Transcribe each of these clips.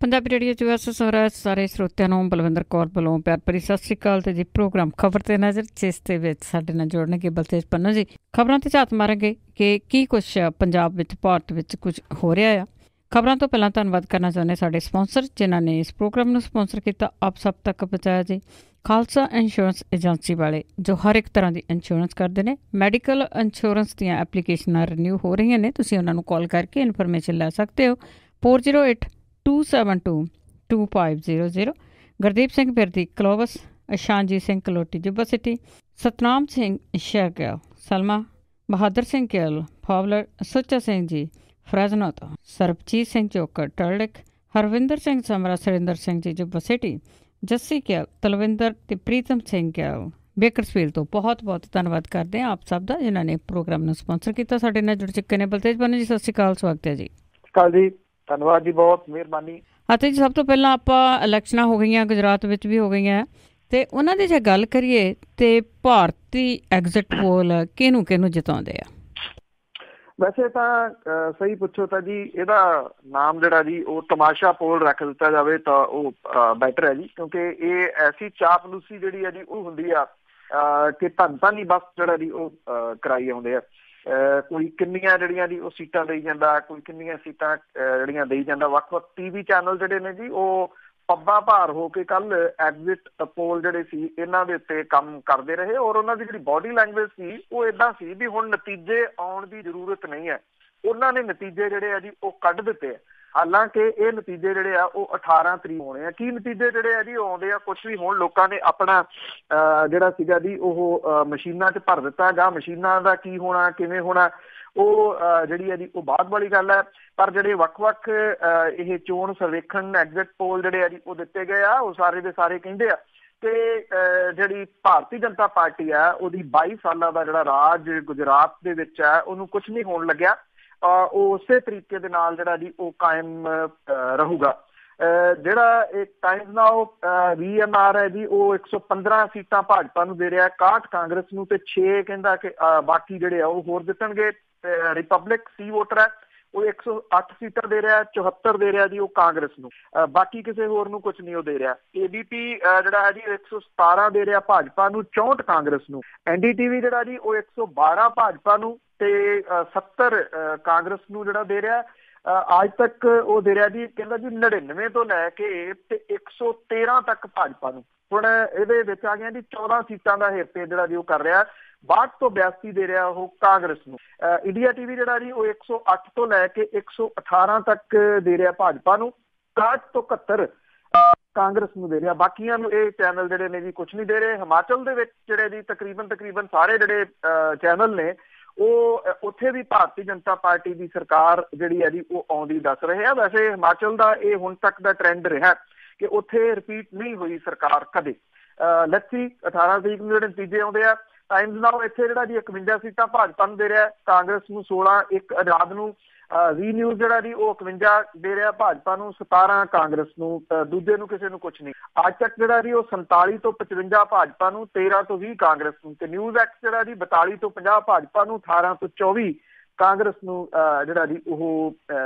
Punjabi radio 'ਚ ਵੈਸੇ ਸੋਹਰਾ ਸਾਰੇ ਸਰੋਤਿਆਂ ਨੂੰ ਬਲਵਿੰਦਰ ਕੌਰ ਵੱਲੋਂ ਪਿਆਰ ਭਰੀ ਸਤਿ ਸ਼੍ਰੀ ਅਕਾਲ। ਤੇ ਜੀ ਪ੍ਰੋਗਰਾਮ ਖਬਰ ਤੇ ਨਜ਼ਰ, ਜਿਸ ਦੇ ਵਿੱਚ ਸਾਡੇ ਨਾਲ ਜੋੜਨਗੇ ਬਲਤੇਜ ਪੰਨੂ ਜੀ। ਖਬਰਾਂ ਤੇ ਝਾਤ ਮਾਰਾਂਗੇ ਕਿ ਕੀ ਕੁਛ ਪੰਜਾਬ ਵਿੱਚ, ਭਾਰਤ ਵਿੱਚ ਕੁਝ ਹੋ ਰਿਹਾ ਆ। ਖਬਰਾਂ ਤੋਂ ਪਹਿਲਾਂ ਧੰਨਵਾਦ ਕਰਨਾ ਚਾਹੁੰਦੇ ਸਾਡੇ ਸਪਾਂਸਰ, ਜਿਨ੍ਹਾਂ ਨੇ ਇਸ ਪ੍ਰੋਗਰਾਮ ਨੂੰ ਸਪਾਂਸਰ ਕੀਤਾ, ਆਪ ਸਭ ਤੱਕ ਪਹੁੰਚਾਇਆ ਜੀ। ਖਾਲਸਾ ਇੰਸ਼ੋਰੈਂਸ ਏਜੰਸੀ ਵਾਲੇ, ਜੋ ਹਰ ਇੱਕ ਤਰ੍ਹਾਂ ਦੀ ਇੰਸ਼ੋਰੈਂਸ ਕਰਦੇ ਨੇ। ਮੈਡੀਕਲ ਇੰਸ਼ੋਰੈਂਸ ਦੀਆਂ ਐਪਲੀਕੇਸ਼ਨਾਂ ਰੀਨਿਊ ਹੋ ਰਹੀਆਂ ਨੇ, ਤੁਸੀਂ ਉਹਨਾਂ ਨੂੰ ਕਾਲ ਕਰਕੇ ਇਨਫੋਰਮੇਸ਼ਨ ਲੈ ਸਕਦੇ ਹੋ। 4082722500। ਗੁਰਦੀਪ ਸਿੰਘ ਬਿਰਦੀ ਕਲੋਵਸ, ਇਸ਼ਾਨਜੀਤ ਸਿੰਘ ਕਲੋਟੀ ਜੁੱਬਾ ਸਿਟੀ, ਸਤਨਾਮ ਸਿੰਘ ਸ਼ਹਿਰਗਿੱਲ, ਸਲਮਾ ਬਹਾਦਰ ਸਿੰਘ ਗਿੱਲ ਫਾਵਲਰ, ਸੁੱਚਾ ਸਿੰਘ ਜੀ ਫਰੈਜ਼ਨੋ ਤੋਂ, ਸਰਬਜੀਤ ਸਿੰਘ ਚੋਕਰ ਟਰਲਿਕ, ਹਰਵਿੰਦਰ ਸਿੰਘ ਸਮਰਾ, ਸੁਰਿੰਦਰ ਸਿੰਘ ਜੀ ਜੁੱਬਾ ਸਿਟੀ, ਜੱਸੀ ਗਿੱਲ, ਤਲਵਿੰਦਰ ਤੇ ਪ੍ਰੀਤਮ ਸਿੰਘ ਗਿੱਲ ਬੇਕਰਸਫੀਲਡ ਤੋਂ। ਬਹੁਤ ਬਹੁਤ ਧੰਨਵਾਦ ਕਰਦੇ ਹਾਂ ਆਪ ਸਭ ਦਾ, ਜਿਨ੍ਹਾਂ ਨੇ ਪ੍ਰੋਗਰਾਮ ਨੂੰ ਸਪਾਂਸਰ ਕੀਤਾ। ਸਾਡੇ ਨਾਲ ਜੁੜ ਚੁੱਕੇ ਨੇ ਬਲਤੇਜ ਪੰਨੂ ਜੀ, ਸਤਿ ਸ਼੍ਰੀ ਅਕਾਲ, ਸਵਾਗਤ ਹੈ ਜੀ। ਜੀ ਧੰਨਵਾਦ ਜੀ, ਬਹੁਤ ਮਿਹਰਬਾਨੀ। ਅਤੇ ਜੀ ਸਭ ਤੋਂ ਪਹਿਲਾਂ ਆਪਾਂ ਇਲੈਕਸ਼ਨਾਂ ਹੋ ਗਈਆਂ, ਗੁਜਰਾਤ ਵਿੱਚ ਵੀ ਹੋ ਗਈਆਂ, ਅਤੇ ਉਹਨਾਂ ਦੀ ਜੇ ਗੱਲ ਕਰੀਏ ਤਾਂ ਭਾਰਤੀ ਐਗਜ਼ਿਟ ਪੋਲ ਕਿਹਨੂੰ ਜਿਤਾਉਂਦੇ ਆ? ਵੈਸੇ ਤਾਂ ਸਹੀ ਪੁੱਛੋ ਤਾਂ ਜੀ ਇਹਦਾ ਨਾਮ ਜਿਹੜਾ ਜੀ ਉਹ ਤਮਾਸ਼ਾ ਪੋਲ ਰੱਖ ਦਿੱਤਾ ਜਾਵੇ ਤਾਂ ਉਹ ਬੈਟਰ ਹੈ ਜੀ, ਕਿਉਂਕਿ ਇਹ ਐਸੀ ਚਾਪਲੂਸੀ ਜਿਹੜੀ ਹੈ ਜੀ ਉਹ ਹੁੰਦੀ ਆ ਕਿ ਧੰਨ ਹੀ ਬਸ ਜਿਹੜਾ ਜੀ ਉਹ ਕਰਾਈ ਆਉਂਦੇ ਆ। ਕੋਈ ਕਿੰਨੀਆਂ ਜਿਹੜੀਆਂ ਜੀ ਉਹ ਸੀਟਾਂ ਦੇਈ ਜਾਂਦਾ, ਕੋਈ ਕਿੰਨੀਆਂ ਸੀਟਾਂ ਜਿਹੜੀਆਂ ਦੇਈ ਜਾਂਦਾ। ਵੱਖ-ਵੱਖ TV ਚੈਨਲ ਜਿਹੜੇ ਨੇ ਜੀ ਉਹ ਪੱਬਾਂ ਭਾਰ ਹੋ ਕੇ ਕੱਲ ਐਗਜ਼ਿਟ ਪੋਲ ਜਿਹੜੇ ਸੀ ਇਹਨਾਂ ਦੇ ਉੱਤੇ ਕੰਮ ਕਰਦੇ ਰਹੇ, ਔਰ ਉਹਨਾਂ ਦੀ ਜਿਹੜੀ ਬਾਡੀ ਲੈਂਗੁਏਜ ਸੀ ਉਹ ਇੱਦਾਂ ਸੀ ਵੀ ਹੁਣ ਨਤੀਜੇ ਆਉਣ ਦੀ ਜ਼ਰੂਰਤ ਨਹੀਂ ਹੈ। ਉਹਨਾਂ ਨੇ ਨਤੀਜੇ ਜਿਹੜੇ ਆ ਜੀ ਉਹ ਕੱਢ ਦਿੱਤੇ ਆ। ਹਾਲਾਂਕਿ ਇਹ ਨਤੀਜੇ ਜਿਹੜੇ ਆ ਉਹ 18 ਤਰੀਕ ਹੋਣੇ ਆ। ਕੀ ਨਤੀਜੇ ਜਿਹੜੇ ਆ ਜੀ ਉਹ ਆਉਂਦੇ ਆ, ਕੁਛ ਵੀ ਹੋਣ, ਲੋਕਾਂ ਨੇ ਆਪਣਾ ਜਿਹੜਾ ਸੀਗਾ ਜੀ ਉਹ ਮਸ਼ੀਨਾਂ 'ਚ ਭਰ ਦਿੱਤਾ ਗਾ। ਮਸ਼ੀਨਾਂ ਦਾ ਕੀ ਹੋਣਾ, ਕਿਵੇਂ ਹੋਣਾ, ਉਹ ਜਿਹੜੀ ਹੈ ਜੀ ਉਹ ਬਾਅਦ ਵਾਲੀ ਗੱਲ ਹੈ। ਪਰ ਜਿਹੜੇ ਵੱਖ-ਵੱਖ ਇਹ ਚੋਣ ਸਰਵੇਖਣ ਐਗਜ਼ਿਟ ਪੋਲ ਜਿਹੜੇ ਆ ਜੀ ਉਹ ਦਿੱਤੇ ਗਏ ਆ, ਉਹ ਸਾਰੇ ਦੇ ਸਾਰੇ ਕਹਿੰਦੇ ਆ ਕਿ ਜਿਹੜੀ ਭਾਰਤੀ ਜਨਤਾ ਪਾਰਟੀ ਆ ਉਹਦੀ 22 ਸਾਲਾਂ ਦਾ ਜਿਹੜਾ ਰਾਜ ਗੁਜਰਾਤ ਦੇ ਵਿੱਚ ਹੈ ਉਹਨੂੰ ਕੁਛ ਨਹੀਂ ਹੋਣ ਲੱਗਿਆ। ਉਹ ਉਸੇ ਤਰੀਕੇ ਦੇ ਨਾਲ ਜਿਹੜਾ ਜੀ ਉਹ ਕਾਇਮ ਰਹੂਗਾ। ਜਿਹੜਾ ਇਹ ਟਾਈਮਜ਼ ਨਾਓ VMR ਹੈ ਜੀ ਉਹ 115 ਸੀਟਾਂ ਭਾਜਪਾ ਨੂੰ ਦੇ ਰਿਹਾ, 61 ਕਾਂਗਰਸ ਨੂੰ ਤੇ 6 ਕਹਿੰਦਾ ਕਿ ਬਾਕੀ ਜਿਹੜੇ ਆ ਉਹ ਹੋਰ ਜਿੱਤਣਗੇ। ਰਿਪਬਲਿਕ ਸੀ ਵੋਟਰ ਹੈ ਉਹ 108 ਸੀਟਾਂ ਦੇ ਰਿਹਾ, 74 ਦੇ ਰਿਹਾ ਜੀ ਉਹ ਕਾਂਗਰਸ ਨੂੰ, ਬਾਕੀ ਕਿਸੇ ਹੋਰ ਨੂੰ ਕੁਛ ਨਹੀਂ ਉਹ ਦੇ ਰਿਹਾ। ABP ਜਿਹੜਾ ਹੈ ਜੀ 117 ਦੇ ਰਿਹਾ ਭਾਜਪਾ ਨੂੰ, 64 ਕਾਂਗਰਸ ਨੂੰ। NDTV ਜਿਹੜਾ ਜੀ ਉਹ 112 ਭਾਜਪਾ ਨੂੰ ਤੇ 70 ਕਾਂਗਰਸ ਨੂੰ ਜਿਹੜਾ ਦੇ ਰਿਹਾ। ਅੱਜ ਤੱਕ ਉਹ ਦੇ ਰਿਹਾ ਜੀ, ਕਹਿੰਦਾ ਜੀ 99 ਤੋਂ ਲੈ ਕੇ ਤੇ 113 ਤੱਕ ਭਾਜਪਾ ਨੂੰ। ਹੁਣ ਇਹਦੇ ਵਿੱਚ ਆ ਗਿਆ ਜੀ 14 ਸੀਟਾਂ ਦਾ ਹੇਰ-ਫੇਰ ਜਿਹੜਾ ਜੀ ਉਹ ਕਰ ਰਿਹਾ। 62 ਤੋਂ 82 ਦੇ ਰਿਹਾ ਉਹ ਕਾਂਗਰਸ ਨੂੰ। ਇੰਡੀਆ TV ਜਿਹੜਾ ਜੀ ਉਹ 108 ਤੋਂ ਲੈ ਕੇ 118 ਤੱਕ ਦੇ ਰਿਹਾ ਭਾਜਪਾ ਨੂੰ, 61 ਤੋਂ 71 ਕਾਂਗਰਸ ਨੂੰ ਦੇ ਰਿਹਾ। ਬਾਕੀਆਂ ਨੂੰ ਇਹ ਚੈਨਲ ਜਿਹੜੇ ਨੇ ਜੀ ਕੁਛ ਨਹੀਂ ਦੇ ਰਹੇ। ਹਿਮਾਚਲ ਦੇ ਵਿੱਚ ਜਿਹੜੇ ਜੀ ਤਕਰੀਬਨ ਸਾਰੇ ਜਿਹੜੇ ਚੈਨਲ ਨੇ ਉਹ ਉੱਥੇ ਵੀ ਭਾਰਤੀ ਜਨਤਾ ਪਾਰਟੀ ਦੀ ਸਰਕਾਰ ਜਿਹੜੀ ਹੈ ਜੀ ਉਹ ਆਉਂਦੀ ਦੱਸ ਰਹੇ ਆ। ਵੈਸੇ ਹਿਮਾਚਲ ਦਾ ਇਹ ਹੁਣ ਤੱਕ ਦਾ ਟਰੈਂਡ ਰਿਹਾ ਕਿ ਉੱਥੇ ਰਿਪੀਟ ਨਹੀਂ ਹੋਈ ਸਰਕਾਰ ਕਦੇ। ਲੈਟਸ 18 ਤਰੀਕ ਨੂੰ ਜਿਹੜੇ ਨਤੀਜੇ ਆਉਂਦੇ ਆ। ਟਾਈਮਜ਼ ਨਾਓ ਇੱਥੇ ਜਿਹੜਾ ਜੀ 51 ਸੀਟਾਂ ਭਾਜਪਾ ਨੂੰ ਦੇ ਰਿਹਾ, ਕਾਂਗਰਸ ਨੂੰ 16, ਇੱਕ ਆਜ਼ਾਦ ਨੂੰ। ਵੀ ਨਿਊਜ਼ ਜਿਹੜਾ ਜੀ ਉਹ 51 ਦੇ ਰਿਹਾ ਭਾਜਪਾ ਨੂੰ, 17 ਕਾਂਗਰਸ ਨੂੰ, ਦੂਜੇ ਨੂੰ ਕਿਸੇ ਨੂੰ ਕੁਛ ਨਹੀਂ। ਅੱਜ ਤੱਕ ਜਿਹੜਾ ਜੀ ਉਹ 47 ਤੋਂ 55 ਭਾਜਪਾ ਨੂੰ, 13 ਤੋਂ 20 ਕਾਂਗਰਸ ਨੂੰ। ਤੇ ਨਿਊਜ਼ ਐਕਸ ਜਿਹੜਾ ਜੀ 42 ਤੋਂ 50 ਭਾਜਪਾ ਨੂੰ, 18 ਤੋਂ 24 ਕਾਂਗਰਸ ਨੂੰ ਜਿਹੜਾ ਜੀ ਉਹ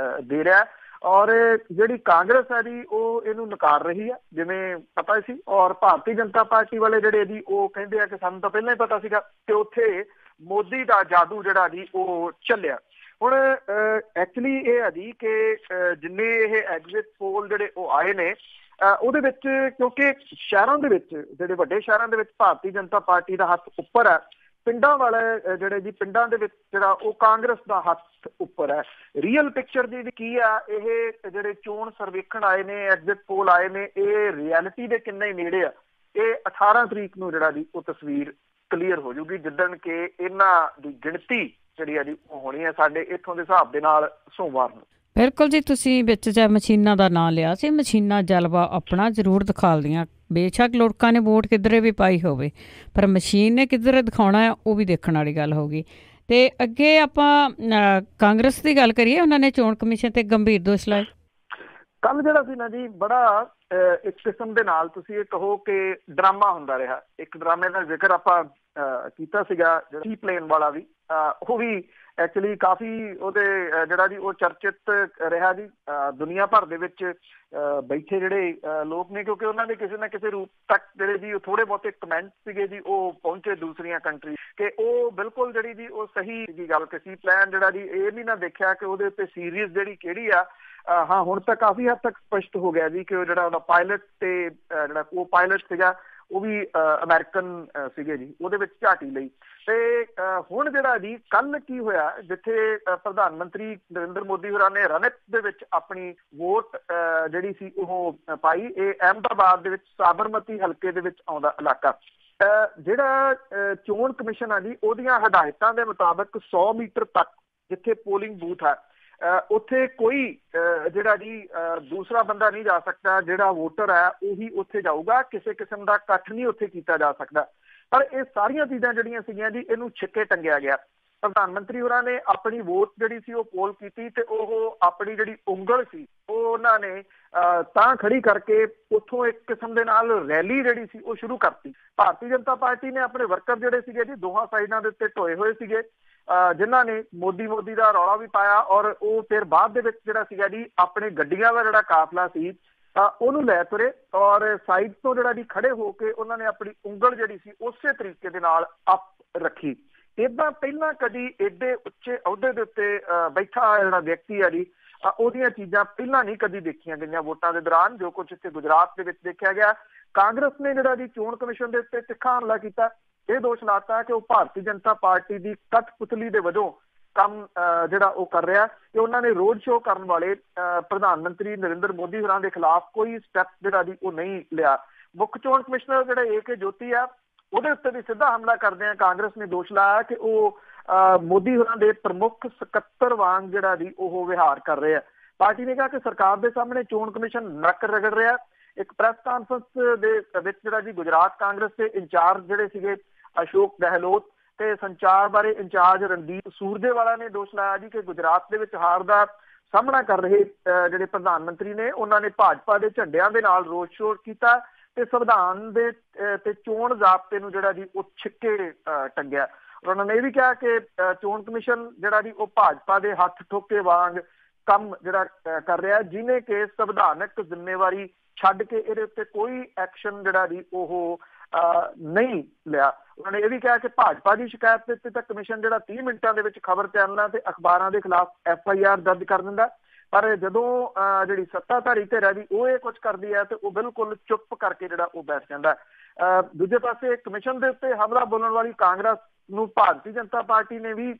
ਦੇ ਰਿਹਾ। ਔਰ ਜਿਹੜੀ ਕਾਂਗਰਸ ਹੈ ਜੀ ਉਹ ਇਹਨੂੰ ਨਕਾਰ ਰਹੀ ਹੈ, ਜਿਵੇਂ ਪਤਾ ਸੀ। ਔਰ ਭਾਰਤੀ ਜਨਤਾ ਪਾਰਟੀ ਵਾਲੇ ਜਿਹੜੇ ਜੀ ਉਹ ਕਹਿੰਦੇ ਆ ਕਿ ਸਾਨੂੰ ਤਾਂ ਪਹਿਲਾਂ ਹੀ ਪਤਾ ਸੀਗਾ ਕਿ ਉੱਥੇ ਮੋਦੀ ਦਾ ਜਾਦੂ ਜਿਹੜਾ ਜੀ ਉਹ ਚੱਲਿਆ। ਹੁਣ ਐਕਚੁਅਲੀ ਇਹ ਹੈ ਜੀ ਕਿ ਜਿੰਨੇ ਇਹ ਐਗਜ਼ਿਟ ਪੋਲ ਜਿਹੜੇ ਉਹ ਆਏ ਨੇ ਉਹਦੇ ਵਿੱਚ, ਕਿਉਂਕਿ ਸ਼ਹਿਰਾਂ ਦੇ ਵਿੱਚ, ਜਿਹੜੇ ਵੱਡੇ ਸ਼ਹਿਰਾਂ ਦੇ ਵਿੱਚ ਭਾਰਤੀ ਜਨਤਾ ਪਾਰਟੀ ਦਾ ਹੱਥ ਉੱਪਰ ਹੈ, ਪਿੰਡਾਂ ਵਾਲੇ ਜਿਹੜੇ ਜੀ ਪਿੰਡਾਂ ਦੇ ਵਿੱਚ ਜਿਹੜਾ ਉਹ ਕਾਂਗਰਸ ਦਾ ਹੱਥ ਉੱਪਰ ਹੈ। ਰੀਅਲ ਪਿਕਚਰ ਦੀ ਕੀ ਆ, ਇਹ ਜਿਹੜੇ ਚੋਣ ਸਰਵੇਖਣ ਆਏ ਨੇ, ਐਗਜ਼ਿਟ ਪੋਲ ਆਏ ਨੇ, ਇਹ ਰਿਐਲਿਟੀ ਦੇ ਕਿੰਨੇ ਨੇੜੇ ਆ, ਇਹ 18 ਤਰੀਕ ਨੂੰ ਜਿਹੜਾ ਜੀ ਉਹ ਤਸਵੀਰ ਕਲੀਅਰ ਹੋ ਜੂਗੀ, ਜਿੱਦਣ ਕਿ ਇਹਨਾਂ ਦੀ ਗਿਣਤੀ ਜਿਹੜੀ ਆ ਜੀ ਉਹ ਹੋਣੀ ਹੈ ਸਾਡੇ ਇੱਥੋਂ ਦੇ ਹਿਸਾਬ ਦੇ ਨਾਲ ਸੋਮਵਾਰ ਨੂੰ। ਬਿਲਕੁਲ ਜੀ, ਤੁਸੀਂ ਵਿੱਚ ਜੇ ਮਸ਼ੀਨਾਂ ਦਾ ਨਾਂ ਲਿਆ ਸੀ, ਮਸ਼ੀਨਾਂ ਜਲਵਾ ਆਪਣਾ ਜ਼ਰੂਰ ਦਿਖਾਉਂਦੀਆਂ। ਬੇਸ਼ੱਕ ਲੋਕਾਂ ਨੇ ਵੋਟ ਕਿੱਧਰੇ ਵੀ ਪਾਈ ਹੋਵੇ, ਪਰ ਮਸ਼ੀਨ ਨੇ ਕਿੱਧਰ ਦਿਖਾਉਣਾ ਹੈ ਉਹ ਵੀ ਦੇਖਣ ਵਾਲੀ ਗੱਲ ਹੋਊਗੀ। ਅਤੇ ਅੱਗੇ ਆਪਾਂ ਕਾਂਗਰਸ ਦੀ ਗੱਲ ਕਰੀਏ, ਉਹਨਾਂ ਨੇ ਚੋਣ ਕਮਿਸ਼ਨ 'ਤੇ ਗੰਭੀਰ ਦੋਸ਼ ਲਾਏ। ਕੱਲ ਜਿਹੜਾ ਸੀ ਨਾ ਜੀ ਬੜਾ ਇੱਕ ਕਿਸਮ ਦੇ ਨਾਲ ਤੁਸੀਂ ਇਹ ਕਹੋ ਕਿ ਡਰਾਮਾ ਹੁੰਦਾ ਰਿਹਾ। ਇੱਕ ਡਰਾਮੇ ਦਾ ਜ਼ਿਕਰ ਆਪਾਂ ਕੀਤਾ ਸੀਗਾ, ਸੀ ਪਲੇਨ ਵਾਲਾ ਵੀ, ਉਹ ਵੀ ਐਕਚੁਅਲੀ ਕਾਫੀ ਉਹਦੇ ਜਿਹੜਾ ਜੀ ਉਹ ਚਰਚਿਤ ਰਿਹਾ ਜੀ ਦੁਨੀਆ ਭਰ ਦੇ ਵਿੱਚ ਬੈਠੇ ਜਿਹੜੇ ਲੋਕ ਨੇ, ਕਿਉਂਕਿ ਉਹਨਾਂ ਦੇ ਕਿਸੇ ਨਾ ਕਿਸੇ ਰੂਪ ਤੱਕ ਜਿਹੜੇ ਜੀ ਉਹ ਥੋੜੇ ਬਹੁਤੇ ਕਮੈਂਟ ਸੀਗੇ ਜੀ ਉਹ ਪਹੁੰਚੇ ਦੂਸਰੀਆਂ ਕੰਟਰੀ ਕਿ ਉਹ ਬਿਲਕੁਲ ਜਿਹੜੀ ਜੀ ਉਹ ਸਹੀ ਦੀ ਗੱਲ ਸੀ। ਪਲਾਨ ਜਿਹੜਾ ਜੀ ਇਹ ਨਹੀਂ ਨਾ ਦੇਖਿਆ ਕਿ ਉਹਦੇ ਉੱਤੇ ਸੀਰੀਅਸ ਜਿਹੜੀ ਕਿਹੜੀ ਆ। ਹਾਂ, ਹੁਣ ਤਾਂ ਕਾਫੀ ਹੱਦ ਤੱਕ ਸਪਸ਼ਟ ਹੋ ਗਿਆ ਜੀ ਕਿ ਉਹ ਜਿਹੜਾ ਉਹਦਾ ਪਾਇਲਟ ਤੇ ਜਿਹੜਾ ਕੋ ਪਾਇਲਟ ਸੀਗਾ ਉਹ ਵੀ ਅਮਰੀਕਨ ਸੀਗੇ ਜੀ, ਉਹਦੇ ਵਿੱਚ ਝਾਟੀ ਲਈ। ਤੇ ਹੁਣ ਜਿਹੜਾ ਜੀ ਕੱਲ ਕੀ ਹੋਇਆ, ਜਿੱਥੇ ਪ੍ਰਧਾਨ ਮੰਤਰੀ ਨਰਿੰਦਰ ਮੋਦੀ ਹੋਰਾਂ ਨੇ ਰਣਿਤ ਦੇ ਵਿੱਚ ਆਪਣੀ ਵੋਟ ਜਿਹੜੀ ਸੀ ਉਹ ਪਾਈ। ਇਹ ਅਹਿਮਦਾਬਾਦ ਦੇ ਵਿੱਚ ਸਾਬਰਮਤੀ ਹਲਕੇ ਦੇ ਵਿੱਚ ਆਉਂਦਾ ਇਲਾਕਾ। ਜਿਹੜਾ ਚੋਣ ਕਮਿਸ਼ਨ ਆ ਜੀ ਉਹਦੀਆਂ ਹਦਾਇਤਾਂ ਦੇ ਮੁਤਾਬਕ 100 ਮੀਟਰ ਤੱਕ ਜਿੱਥੇ ਪੋਲਿੰਗ ਬੂਥ ਹੈ ਉੱਥੇ ਕੋਈ ਜਿਹੜਾ ਜੀ ਦੂਸਰਾ ਬੰਦਾ ਨਹੀਂ ਜਾ ਸਕਦਾ। ਜਿਹੜਾ ਵੋਟਰ ਹੈ ਉਹੀ ਉੱਥੇ ਜਾਊਗਾ, ਕਿਸੇ ਕਿਸਮ ਦਾ ਇਕੱਠ ਨਹੀਂ ਉੱਥੇ ਕੀਤਾ ਜਾ ਸਕਦਾ। ਪਰ ਇਹ ਸਾਰੀਆਂ ਚੀਜ਼ਾਂ ਜਿਹੜੀਆਂ ਸੀਗੀਆਂ ਜੀ ਇਹਨੂੰ ਛਿੱਕੇ ਟੰਗਿਆ ਗਿਆ। ਪ੍ਰਧਾਨ ਮੰਤਰੀ ਹੋਰਾਂ ਨੇ ਆਪਣੀ ਵੋਟ ਜਿਹੜੀ ਸੀ ਉਹ ਪੋਲ ਕੀਤੀ ਤੇ ਉਹ ਆਪਣੀ ਜਿਹੜੀ ਉਂਗਲ ਸੀ ਉਹ ਉਹਨਾਂ ਨੇ ਤਾਂ ਖੜੀ ਕਰਕੇ ਉੱਥੋਂ ਇੱਕ ਕਿਸਮ ਦੇ ਨਾਲ ਰੈਲੀ ਜਿਹੜੀ ਸੀ ਉਹ ਸ਼ੁਰੂ ਕਰਤੀ। ਭਾਰਤੀ ਜਨਤਾ ਪਾਰਟੀ ਨੇ ਆਪਣੇ ਵਰਕਰ ਜਿਹੜੇ ਸੀਗੇ ਜੀ ਦੋਹਾਂ ਸਾਈਡਾਂ ਦੇ ਉੱਤੇ ਢੋਏ ਹੋਏ ਸੀਗੇ, ਜਿਨ੍ਹਾਂ ਨੇ ਮੋਦੀ ਦਾ ਰੌਲਾ ਵੀ ਪਾਇਆ। ਔਰ ਉਹ ਫਿਰ ਬਾਅਦ ਦੇ ਵਿੱਚ ਜਿਹੜਾ ਸੀਗਾ ਜੀ ਆਪਣੇ ਗੱਡੀਆਂ ਦਾ ਜਿਹੜਾ ਕਾਫਲਾ ਸੀ ਉਹਨੂੰ ਲੈ ਤੁਰੇ ਔਰ ਸਾਈਡ ਤੋਂ ਜਿਹੜਾ ਜੀ ਖੜੇ ਹੋ ਕੇ ਉਹਨਾਂ ਨੇ ਆਪਣੀ ਉਂਗਲ ਜਿਹੜੀ ਸੀ ਉਸੇ ਤਰੀਕੇ ਦੇ ਨਾਲ ਅਪ ਰੱਖੀ। ਏਦਾਂ ਪਹਿਲਾਂ ਕਦੀ ਏਡੇ ਉੱਚੇ ਅਹੁਦੇ ਦੇ ਉੱਤੇ ਬੈਠਾ ਜਿਹੜਾ ਵਿਅਕਤੀ ਆ ਜੀ ਉਹਦੀਆਂ ਚੀਜ਼ਾਂ ਪਹਿਲਾਂ ਨਹੀਂ ਕਦੀ ਦੇਖੀਆਂ ਗਈਆਂ ਵੋਟਾਂ ਦੇ ਦੌਰਾਨ। ਜੋ ਕੁਝ ਇੱਥੇ ਗੁਜਰਾਤ ਦੇ ਵਿੱਚ ਦੇਖਿਆ ਗਿਆ, ਕਾਂਗਰਸ ਨੇ ਜਿਹੜਾ ਜੀ ਚੋਣ ਕਮਿਸ਼ਨ ਦੇ ਉੱਤੇ ਤਿੱਖਾ ਹਮਲਾ ਕੀਤਾ। ਇਹ ਦੋਸ਼ ਲਾਤਾ ਕਿ ਉਹ ਭਾਰਤੀ ਜਨਤਾ ਪਾਰਟੀ ਦੀ ਕਠਪੁਤਲੀ ਦੇ ਵਜੋਂ ਕੰਮ ਜਿਹੜਾ ਉਹ ਕਰ ਰਿਹਾ ਕਿ ਉਹਨਾਂ ਨੇ ਰੋਡ ਸ਼ੋਅ ਕਰਨ ਵਾਲੇ ਪ੍ਰਧਾਨ ਮੰਤਰੀ ਨਰਿੰਦਰ ਮੋਦੀ ਹੋਰਾਂ ਦੇ ਖਿਲਾਫ ਕੋਈ ਸਟੈਪ ਜਿਹੜਾ ਜੀ ਉਹ ਨਹੀਂ ਲਿਆ। ਮੁੱਖ ਚੋਣ ਕਮਿਸ਼ਨਰ ਜਿਹੜੇ ਏ ਕੇ ਜੋਤੀ ਆ ਉਹਦੇ ਉੱਤੇ ਵੀ ਸਿੱਧਾ ਹਮਲਾ ਕਰਦਿਆਂ ਕਾਂਗਰਸ ਨੇ ਦੋਸ਼ ਲਾਇਆ ਕਿ ਉਹ ਮੋਦੀ ਹੋਰਾਂ ਦੇ ਪ੍ਰਮੁੱਖ ਸਕੱਤਰ ਵਾਂਗ ਜਿਹੜਾ ਜੀ ਉਹ ਵਿਹਾਰ ਕਰ ਰਹੇ ਆ। ਪਾਰਟੀ ਨੇ ਕਿਹਾ ਕਿ ਸਰਕਾਰ ਦੇ ਸਾਹਮਣੇ ਚੋਣ ਕਮਿਸ਼ਨ ਨੱਕ ਰਗੜ ਰਿਹਾ। ਇੱਕ ਪ੍ਰੈਸ ਕਾਨਫਰੰਸ ਦੇ ਵਿੱਚ ਜਿਹੜਾ ਜੀ ਗੁਜਰਾਤ ਕਾਂਗਰਸ ਦੇ ਇੰਚਾਰਜ ਜਿਹੜੇ ਸੀਗੇ ਅਸ਼ੋਕ ਗਹਿਲੋਤ ਤੇ ਸੰਚਾਰ ਬਾਰੇ ਇੰਚਾਰਜ ਰਣਦੀਪ ਸੂਰਜੇਵਾਲਾ ਨੇ ਦੋਸ਼ ਲਾਇਆ ਜੀ ਕਿ ਗੁਜਰਾਤ ਦੇ ਵਿੱਚ ਹਾਰ ਦਾ ਸਾਹਮਣਾ ਕਰ ਰਹੇ ਜਿਹੜੇ ਪ੍ਰਧਾਨ ਮੰਤਰੀ ਨੇ ਉਹਨਾਂ ਨੇ ਭਾਜਪਾ ਦੇ ਝੰਡਿਆਂ ਦੇ ਨਾਲ ਰੋਡ ਸ਼ੋਅ ਕੀਤਾ ਤੇ ਸੰਵਿਧਾਨ ਦੇ ਤੇ ਚੋਣ ਜ਼ਾਬਤੇ ਨੂੰ ਜਿਹੜਾ ਜੀ ਉਹ ਛਿੱਕੇ ਟੰਗਿਆ। ਉਹਨਾਂ ਨੇ ਇਹ ਵੀ ਕਿਹਾ ਕਿ ਚੋਣ ਕਮਿਸ਼ਨ ਜਿਹੜਾ ਜੀ ਉਹ ਭਾਜਪਾ ਦੇ ਹੱਥ ਠੋਕੇ ਵਾਂਗ ਕੰਮ ਜਿਹੜਾ ਕਰ ਰਿਹਾ, ਜਿਹਨੇ ਕਿ ਸੰਵਿਧਾਨਕ ਜ਼ਿੰਮੇਵਾਰੀ ਛੱਡ ਕੇ ਇਹਦੇ ਉੱਤੇ ਕੋਈ ਐਕਸ਼ਨ ਜਿਹੜਾ ਜੀ ਉਹ ਨਹੀਂ ਲਿਆ। ਉਹਨਾਂ ਨੇ ਇਹ ਵੀ ਕਿਹਾ ਕਿ ਭਾਜਪਾ ਦੀ ਸ਼ਿਕਾਇਤ ਦੇ ਉੱਤੇ ਤਾਂ ਕਮਿਸ਼ਨ ਜਿਹੜਾ 30 ਮਿੰਟਾਂ ਦੇ ਵਿੱਚ ਖਬਰ ਚੈਨਲਾਂ ਤੇ ਅਖਬਾਰਾਂ ਦੇ ਖਿਲਾਫ FIR ਦਰਜ ਕਰ ਦਿੰਦਾ, ਪਰ ਜਦੋਂ ਜਿਹੜੀ ਸੱਤਾਧਾਰੀ ਧਿਰ ਹੈ ਜੀ ਉਹ ਇਹ ਕੁਝ ਕਰਦੀ ਹੈ ਤੇ ਉਹ ਬਿਲਕੁਲ ਚੁੱਪ ਕਰਕੇ ਜਿਹੜਾ ਉਹ ਬੈਠ ਜਾਂਦਾ। ਦੂਜੇ ਪਾਸੇ ਕਮਿਸ਼ਨ ਦੇ ਉੱਤੇ ਹਮਲਾ ਬੋਲਣ ਵਾਲੀ ਕਾਂਗਰਸ ਨੂੰ ਭਾਰਤੀ ਜਨਤਾ ਪਾਰਟੀ ਨੇ ਵੀ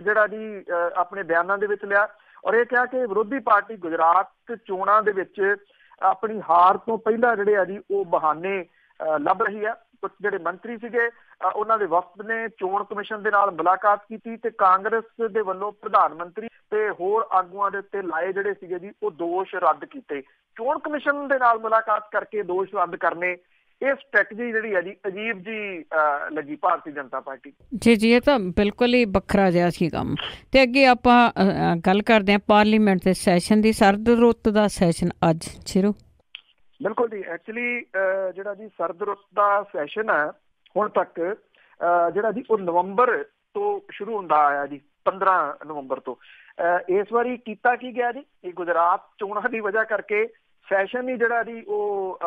ਜਿਹੜਾ ਜੀ ਆਪਣੇ ਬਿਆਨਾਂ ਦੇ ਵਿੱਚ ਲਿਆ ਔਰ ਇਹ ਕਿਹਾ ਕਿ ਵਿਰੋਧੀ ਪਾਰਟੀ ਗੁਜਰਾਤ ਚੋਣਾਂ ਦੇ ਵਿੱਚ ਆਪਣੀ ਹਾਰ ਤੋਂ ਪਹਿਲਾਂ ਜਿਹੜੇ ਆ ਜੀ ਉਹ ਬਹਾਨੇ ਲੱਭ ਰਹੀ ਹੈ। ਕੁਝ ਜਿਹੜੇ ਮੰਤਰੀ ਸੀਗੇ ਉਹਨਾਂ ਦੇ ਵਫਦ ਨੇ ਚੋਣ ਕਮਿਸ਼ਨ ਦੇ ਨਾਲ ਮੁਲਾਕਾਤ ਕੀਤੀ ਤੇ ਕਾਂਗਰਸ ਦੇ ਵੱਲੋਂ ਪ੍ਰਧਾਨ ਮੰਤਰੀ ਤੇ ਹੋਰ ਆਗੂਆਂ ਦੇ ਉੱਤੇ ਲਾਏ ਜਿਹੜੇ ਸੀਗੇ ਜੀ ਉਹ ਦੋਸ਼ ਰੱਦ ਕੀਤੇ। ਚੋਣ ਕਮਿਸ਼ਨ ਦੇ ਨਾਲ ਮੁਲਾਕਾਤ ਕਰਕੇ ਦੋਸ਼ ਰੱਦ ਕਰਨੇ ਇਹ ਸਟ੍ਰੈਟਜੀ ਜਿਹੜੀ ਹੈ ਜੀ ਅਜੀਬ ਜੀ ਲੱਗੀ ਭਾਰਤੀ ਜਨਤਾ ਪਾਰਟੀ ਜੀ। ਇਹ ਤਾਂ ਬਿਲਕੁਲ ਹੀ ਵੱਖਰਾ ਜਿਹਾ ਸੀ ਕੰਮ। ਤੇ ਅੱਗੇ ਆਪਾਂ ਗੱਲ ਕਰਦੇ ਹਾਂ ਪਾਰਲੀਮੈਂਟ ਦੇ ਸੈਸ਼ਨ ਦੀ। ਸਰਦ ਰੁੱਤ ਦਾ ਸੈਸ਼ਨ ਅੱਜ ਸ਼ੁਰੂ। ਬਿਲਕੁਲ ਜੀ, ਐਕਚੁਅਲੀ ਜਿਹੜਾ ਜੀ ਸਰਦ ਰੁੱਤ ਦਾ ਸੈਸ਼ਨ ਹੈ ਹੁਣ ਤੱਕ ਜਿਹੜਾ ਜੀ ਉਹ ਨਵੰਬਰ ਤੋਂ ਸ਼ੁਰੂ ਹੁੰਦਾ ਆਇਆ ਜੀ, 15 ਨਵੰਬਰ ਤੋਂ। ਇਸ ਵਾਰੀ ਕੀਤਾ ਕੀ ਗਿਆ ਜੀ, ਇਹ ਗੁਜਰਾਤ ਚੋਣਾਂ ਦੀ ਵਜ੍ਹਾ ਕਰਕੇ ਸੈਸ਼ਨ ਹੀ ਜਿਹੜਾ ਜੀ ਉਹ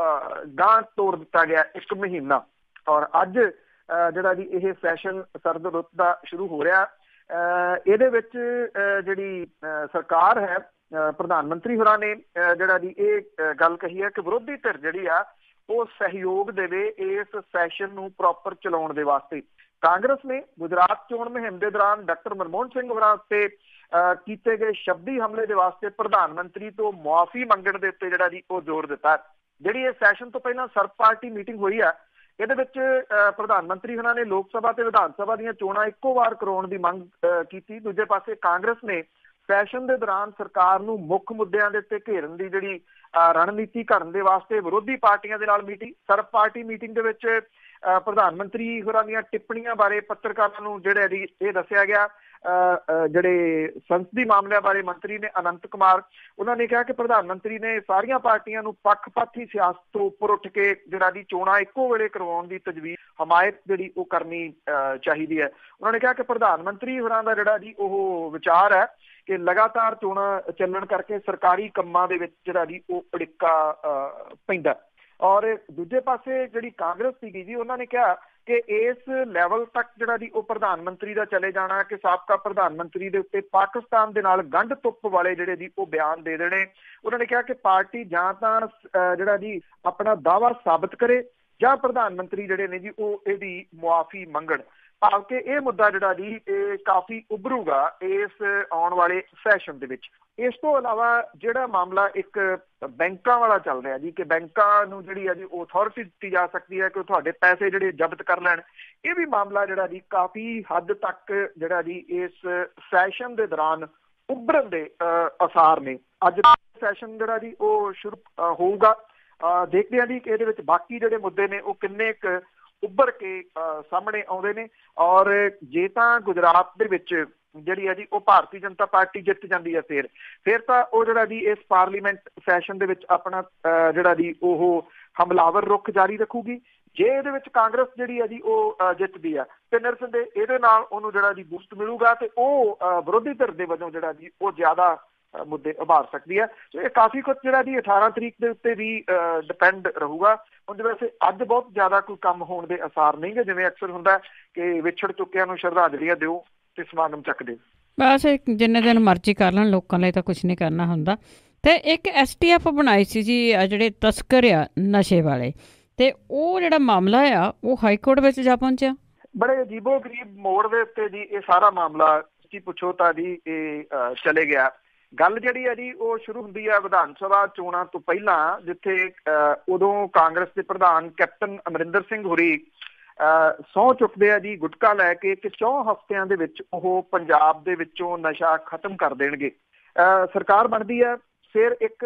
ਗਾਂਹ ਤੋੜ ਦਿੱਤਾ ਗਿਆ 1 ਮਹੀਨਾ। ਔਰ ਅੱਜ ਜਿਹੜਾ ਜੀ ਇਹ ਸੈਸ਼ਨ ਸਰਦ ਰੁੱਤ ਦਾ ਸ਼ੁਰੂ ਹੋ ਰਿਹਾ। ਇਹਦੇ ਵਿੱਚ ਜਿਹੜੀ ਸਰਕਾਰ ਹੈ ਪ੍ਰਧਾਨ ਮੰਤਰੀ ਹੋਰਾਂ ਨੇ ਜਿਹੜਾ ਜੀ ਇਹ ਗੱਲ ਕਹੀ ਹੈ ਕਿ ਵਿਰੋਧੀ ਧਿਰ ਜਿਹੜੀ ਆ ਉਹ ਸਹਿਯੋਗ ਦੇਵੇ ਇਸ ਸੈਸ਼ਨ ਨੂੰ ਪ੍ਰੋਪਰ ਚਲਾਉਣ ਦੇ ਵਾਸਤੇ। ਕਾਂਗਰਸ ਨੇ ਗੁਜਰਾਤ ਚੋਣ ਮੁਹਿੰਮ ਦੇ ਦੌਰਾਨ ਡਾਕਟਰ ਮਨਮੋਹਨ ਸਿੰਘ ਹੋਰਾਂ ਉੱਤੇ ਕੀਤੇ ਗਏ ਸ਼ਬਦੀ ਹਮਲੇ ਦੇ ਵਾਸਤੇ ਪ੍ਰਧਾਨ ਮੰਤਰੀ ਤੋਂ ਮੁਆਫੀ ਮੰਗਣ ਦੇ ਉੱਤੇ ਜਿਹੜਾ ਜੀ ਉਹ ਜ਼ੋਰ ਦਿੱਤਾ। ਜਿਹੜੀ ਇਹ ਸੈਸ਼ਨ ਤੋਂ ਪਹਿਲਾਂ ਸਰਬ ਪਾਰਟੀ ਮੀਟਿੰਗ ਹੋਈ ਆ ਇਹਦੇ ਵਿੱਚ ਪ੍ਰਧਾਨ ਮੰਤਰੀ ਹੋਰਾਂ ਨੇ ਲੋਕ ਸਭਾ ਤੇ ਵਿਧਾਨ ਸਭਾ ਦੀਆਂ ਚੋਣਾਂ ਇੱਕੋ ਵਾਰ ਕਰਾਉਣ ਦੀ ਮੰਗ ਕੀਤੀ। ਦੂਜੇ ਪਾਸੇ ਕਾਂਗਰਸ ਨੇ ਸੈਸ਼ਨ ਦੇ ਦੌਰਾਨ ਸਰਕਾਰ ਨੂੰ ਮੁੱਖ ਮੁੱਦਿਆਂ ਦੇ ਉੱਤੇ ਘੇਰਨ ਦੀ ਜਿਹੜੀ ਰਣਨੀਤੀ ਘੜਨ ਦੇ ਵਾਸਤੇ ਵਿਰੋਧੀ ਪਾਰਟੀਆਂ ਦੇ ਨਾਲ ਮੀਟਿੰਗ। ਸਰਬ ਪਾਰਟੀ ਮੀਟਿੰਗ ਦੇ ਵਿੱਚ ਪ੍ਰਧਾਨ ਮੰਤਰੀ ਹੋਰਾਂ ਦੀਆਂ ਟਿੱਪਣੀਆਂ ਬਾਰੇ ਪੱਤਰਕਾਰਾਂ ਨੂੰ ਜਿਹੜਾ ਇਹ ਦੱਸਿਆ ਗਿਆ ਜਿਹੜੇ ਸੰਸਦੀ ਮਾਮਲਿਆਂ ਬਾਰੇ ਮੰਤਰੀ ਨੇ ਅਨੰਤ ਕੁਮਾਰ, ਉਹਨਾਂ ਨੇ ਕਿਹਾ ਕਿ ਪ੍ਰਧਾਨ ਮੰਤਰੀ ਨੇ ਸਾਰੀਆਂ ਪਾਰਟੀਆਂ ਨੂੰ ਪੱਖਪਾਤੀ ਸਿਆਸਤ ਤੋਂ ਉੱਪਰ ਉੱਠ ਕੇ ਜਿਹੜਾ ਦੀ ਚੋਣਾਂ ਇੱਕੋ ਵੇਲੇ ਕਰਵਾਉਣ ਦੀ ਤਜਵੀਜ਼ ਹਮਾਇਤ ਜਿਹੜੀ ਉਹ ਕਰਨੀ ਚਾਹੀਦੀ ਹੈ। ਉਹਨਾਂ ਨੇ ਕਿਹਾ ਕਿ ਪ੍ਰਧਾਨ ਮੰਤਰੀ ਹੋਰਾਂ ਦਾ ਜਿਹੜਾ ਜੀ ਉਹ ਵਿਚਾਰ ਹੈ ਕਿ ਲਗਾਤਾਰ ਚੋਣਾਂ ਚੱਲਣ ਕਰਕੇ ਸਰਕਾਰੀ ਕੰਮਾਂ ਦੇ ਵਿੱਚ ਜਿਹੜਾ ਜੀ ਉਹ ਅੜਿੱਕਾ ਪੈਂਦਾ। ਔਰ ਦੂਜੇ ਪਾਸੇ ਜਿਹੜੀ ਕਾਂਗਰਸ ਸੀਗੀ ਜੀ, ਉਹਨਾਂ ਨੇ ਕਿਹਾ ਕਿ ਇਸ ਲੈਵਲ ਤੱਕ ਜਿਹੜਾ ਜੀ ਉਹ ਪ੍ਰਧਾਨ ਮੰਤਰੀ ਦਾ ਚਲੇ ਜਾਣਾ ਕਿ ਸਾਬਕਾ ਪ੍ਰਧਾਨ ਮੰਤਰੀ ਦੇ ਉੱਤੇ ਪਾਕਿਸਤਾਨ ਦੇ ਨਾਲ ਗੰਢ ਤੁੱਪ ਵਾਲੇ ਜਿਹੜੇ ਜੀ ਉਹ ਬਿਆਨ ਦੇ ਦੇਣੇ। ਉਹਨਾਂ ਨੇ ਕਿਹਾ ਕਿ ਪਾਰਟੀ ਜਾਂ ਤਾਂ ਜਿਹੜਾ ਜੀ ਆਪਣਾ ਦਾਅਵਾ ਸਾਬਤ ਕਰੇ ਜਾਂ ਪ੍ਰਧਾਨ ਮੰਤਰੀ ਜਿਹੜੇ ਨੇ ਜੀ ਉਹ ਇਹਦੀ ਮੁਆਫੀ ਮੰਗਣ। ਭਾਵ ਕਿ ਇਹ ਮੁੱਦਾ ਜਿਹੜਾ ਜੀ ਇਹ ਕਾਫੀ ਉੱਭਰੂਗਾ ਇਸ ਆਉਣ ਵਾਲੇ ਸੈਸ਼ਨ ਦੇ ਵਿੱਚ। ਇਸ ਤੋਂ ਇਲਾਵਾ ਜਿਹੜਾ ਮਾਮਲਾ ਇੱਕ ਬੈਂਕਾਂ ਵਾਲਾ ਚੱਲ ਰਿਹਾ ਜੀ ਕਿ ਬੈਂਕਾਂ ਨੂੰ ਜਿਹੜੀ ਆ ਜੀ ਉਹ ਅਥਾਰਟੀ ਦਿੱਤੀ ਜਾ ਸਕਦੀ ਹੈ ਕਿ ਉਹ ਤੁਹਾਡੇ ਪੈਸੇ ਜਿਹੜੇ ਜ਼ਬਤ ਕਰ ਲੈਣ, ਇਹ ਵੀ ਮਾਮਲਾ ਜਿਹੜਾ ਜੀ ਕਾਫੀ ਹੱਦ ਤੱਕ ਜਿਹੜਾ ਜੀ ਇਸ ਸੈਸ਼ਨ ਦੇ ਦੌਰਾਨ ਉੱਭਰਨ ਦੇ ਆਸਾਰ ਨੇ। ਅੱਜ ਸੈਸ਼ਨ ਜਿਹੜਾ ਜੀ ਉਹ ਸ਼ੁਰੂ ਹੋਊਗਾ, ਦੇਖਦੇ ਹਾਂ ਜੀ ਕਿ ਇਹਦੇ ਵਿੱਚ ਬਾਕੀ ਜਿਹੜੇ ਮੁੱਦੇ ਨੇ ਉਹ ਕਿੰਨੇ ਕੁ ਉੱਭਰ ਕੇ ਸਾਹਮਣੇ ਆਉਂਦੇ ਨੇ। ਔਰ ਜੇ ਤਾਂ ਗੁਜਰਾਤ ਦੇ ਵਿੱਚ ਜਿਹੜੀ ਹੈ ਜੀ ਉਹ ਭਾਰਤੀ ਜਨਤਾ ਪਾਰਟੀ ਜਿੱਤ ਜਾਂਦੀ ਹੈ ਫਿਰ ਤਾਂ ਉਹ ਜਿਹੜਾ ਜੀ ਇਸ ਪਾਰਲੀਮੈਂਟ ਸੈਸ਼ਨ ਦੇ ਵਿੱਚ ਆਪਣਾ ਜਿਹੜਾ ਜੀ ਉਹ ਹਮਲਾਵਰ ਰੁਖ ਜਾਰੀ ਰੱਖੂਗੀ। ਜੇ ਇਹਦੇ ਵਿੱਚ ਕਾਂਗਰਸ ਜਿਹੜੀ ਹੈ ਜੀ ਉਹ ਜਿੱਤਦੀ ਆ ਤੇ ਨਿਰਸੰਦੇਹ ਇਹਦੇ ਨਾਲ ਉਹਨੂੰ ਜਿਹੜਾ ਜੀ ਬੂਸਟ ਮਿਲੂਗਾ ਤੇ ਉਹ ਵਿਰੋਧੀ ਧਿਰ ਦੇ ਵਜੋਂ ਜਿਹੜਾ ਜੀ ਉਹ ਜ਼ਿਆਦਾ ਮੁੱਦੇ ਉਭਾਰ ਸਕਦੀ ਹੈ। ਸੋ ਇਹ ਕਾਫੀ ਕੁਝ ਜਿਹੜਾ ਜੀ 18 ਤਰੀਕ ਦੇ ਉੱਤੇ ਵੀ ਡਿਪੈਂਡ ਰਹੂਗਾ। ਉਂਝ ਵੈਸੇ ਅੱਜ ਬਹੁਤ ਜ਼ਿਆਦਾ ਕੋਈ ਕੰਮ ਹੋਣ ਦੇ ਆਸਾਰ ਨਹੀਂ ਗੇ, ਜਿਵੇਂ ਅਕਸਰ ਹੁੰਦਾ ਕਿ ਵਿਛੜ ਚੁੱਕਿਆਂ ਨੂੰ ਸ਼ਰਧਾਂਜਲੀਆਂ ਦਿਓ ਤੇ ਸਮਾਗਮ ਚੱਕ ਦਿਓ। ਬਸ ਜਿੰਨੇ ਦਿਨ ਮਰਜ਼ੀ ਕਰ ਲੈਣ, ਲੋਕਾਂ ਲਈ ਤਾਂ ਕੁਛ ਨਹੀਂ ਕਰਨਾ ਹੁੰਦਾ। ਤੇ ਇੱਕ STF ਬਣਾਈ ਸੀ ਜੀ ਜਿਹੜੇ ਤਸਕਰ ਆ ਨਸ਼ੇ ਵਾਲੇ, ਤੇ ਉਹ ਜਿਹੜਾ ਮਾਮਲਾ ਆ ਉਹ ਹਾਈ ਕੋਰਟ ਵਿੱਚ ਜਾ ਪਹੁੰਚਿਆ। ਬੜੇ ਅਜੀਬੋ ਗਰੀਬ ਮੋੜ ਦੇ ਉੱਤੇ ਜੀ ਇਹ ਸਾਰਾ ਮਾਮਲਾ ਕੀ ਪੁੱਛੋ ਤਾਂ ਜੀ ਇਹ ਚਲੇ ਗਿਆ। ਗੱਲ ਜਿਹੜੀ ਹੈ ਜੀ ਉਹ ਸ਼ੁਰੂ ਹੁੰਦੀ ਹੈ ਵਿਧਾਨ ਸਭਾ ਚੋਣਾਂ ਤੋਂ ਪਹਿਲਾਂ, ਜਿੱਥੇ ਉਦੋਂ ਕਾਂਗਰਸ ਦੇ ਪ੍ਰਧਾਨ ਕੈਪਟਨ ਅਮਰਿੰਦਰ ਸਿੰਘ ਹੋਰੀ ਸਹੁੰ ਚੁੱਕਦੇ ਆ ਜੀ ਗੁਟਕਾ ਲੈ ਕੇ ਕਿ 4 ਹਫ਼ਤਿਆਂ ਦੇ ਵਿੱਚ ਉਹ ਪੰਜਾਬ ਦੇ ਵਿੱਚੋਂ ਨਸ਼ਾ ਖਤਮ ਕਰ ਦੇਣਗੇ। ਸਰਕਾਰ ਬਣਦੀ ਹੈ, ਫਿਰ ਇੱਕ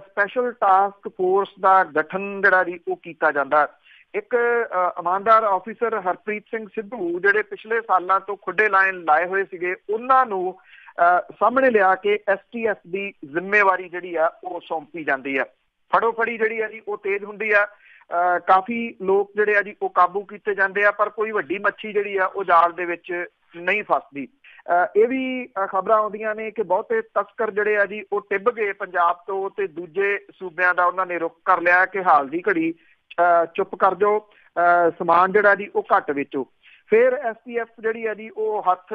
ਸਪੈਸ਼ਲ ਟਾਸਕ ਫੋਰਸ ਦਾ ਗਠਨ ਜਿਹੜਾ ਜੀ ਉਹ ਕੀਤਾ ਜਾਂਦਾ। ਇੱਕ ਇਮਾਨਦਾਰ ਆਫਿਸਰ ਹਰਪ੍ਰੀਤ ਸਿੰਘ ਸਿੱਧੂ ਜਿਹੜੇ ਪਿਛਲੇ ਸਾਲਾਂ ਤੋਂ ਖੁੱਡੇ ਲਾਏ ਹੋਏ ਸੀਗੇ, ਉਹਨਾਂ ਨੂੰ ਸਾਹਮਣੇ ਲਿਆ ਕੇ STF ਦੀ ਜ਼ਿੰਮੇਵਾਰੀ ਜਿਹੜੀ ਆ ਉਹ ਸੌਂਪੀ ਜਾਂਦੀ ਆ। ਫੜੋ-ਫੜੀ ਜਿਹੜੀ ਆ ਜੀ ਉਹ ਤੇਜ਼ ਹੁੰਦੀ ਆ, ਕਾਫੀ ਲੋਕ ਜਿਹੜੇ ਆ ਜੀ ਉਹ ਕਾਬੂ ਕੀਤੇ ਜਾਂਦੇ ਆ, ਪਰ ਕੋਈ ਵੱਡੀ ਮੱਛੀ ਜਿਹੜੀ ਆ ਉਹ ਜਾਲ ਦੇ ਵਿੱਚ ਨਹੀਂ ਫਸਦੀ। ਇਹ ਵੀ ਖਬਰਾਂ ਆਉਂਦੀਆਂ ਨੇ ਕਿ ਬਹੁਤੇ ਤਸਕਰ ਜਿਹੜੇ ਆ ਜੀ ਉਹ ਟਿੱਬ ਗਏ ਪੰਜਾਬ ਤੋਂ ਤੇ ਦੂਜੇ ਸੂਬਿਆਂ ਦਾ ਉਹਨਾਂ ਨੇ ਰੁਖ ਕਰ ਲਿਆ ਕਿ ਹਾਲ ਦੀ ਘੜੀ ਚੁੱਪ ਕਰ ਜਾਓ, ਸਮਾਨ ਜਿਹੜਾ ਜੀ ਉਹ ਘੱਟ ਵੇਚੋ। ਫਿਰ STF ਜਿਹੜੀ ਹੈ ਜੀ ਉਹ ਹੱਥ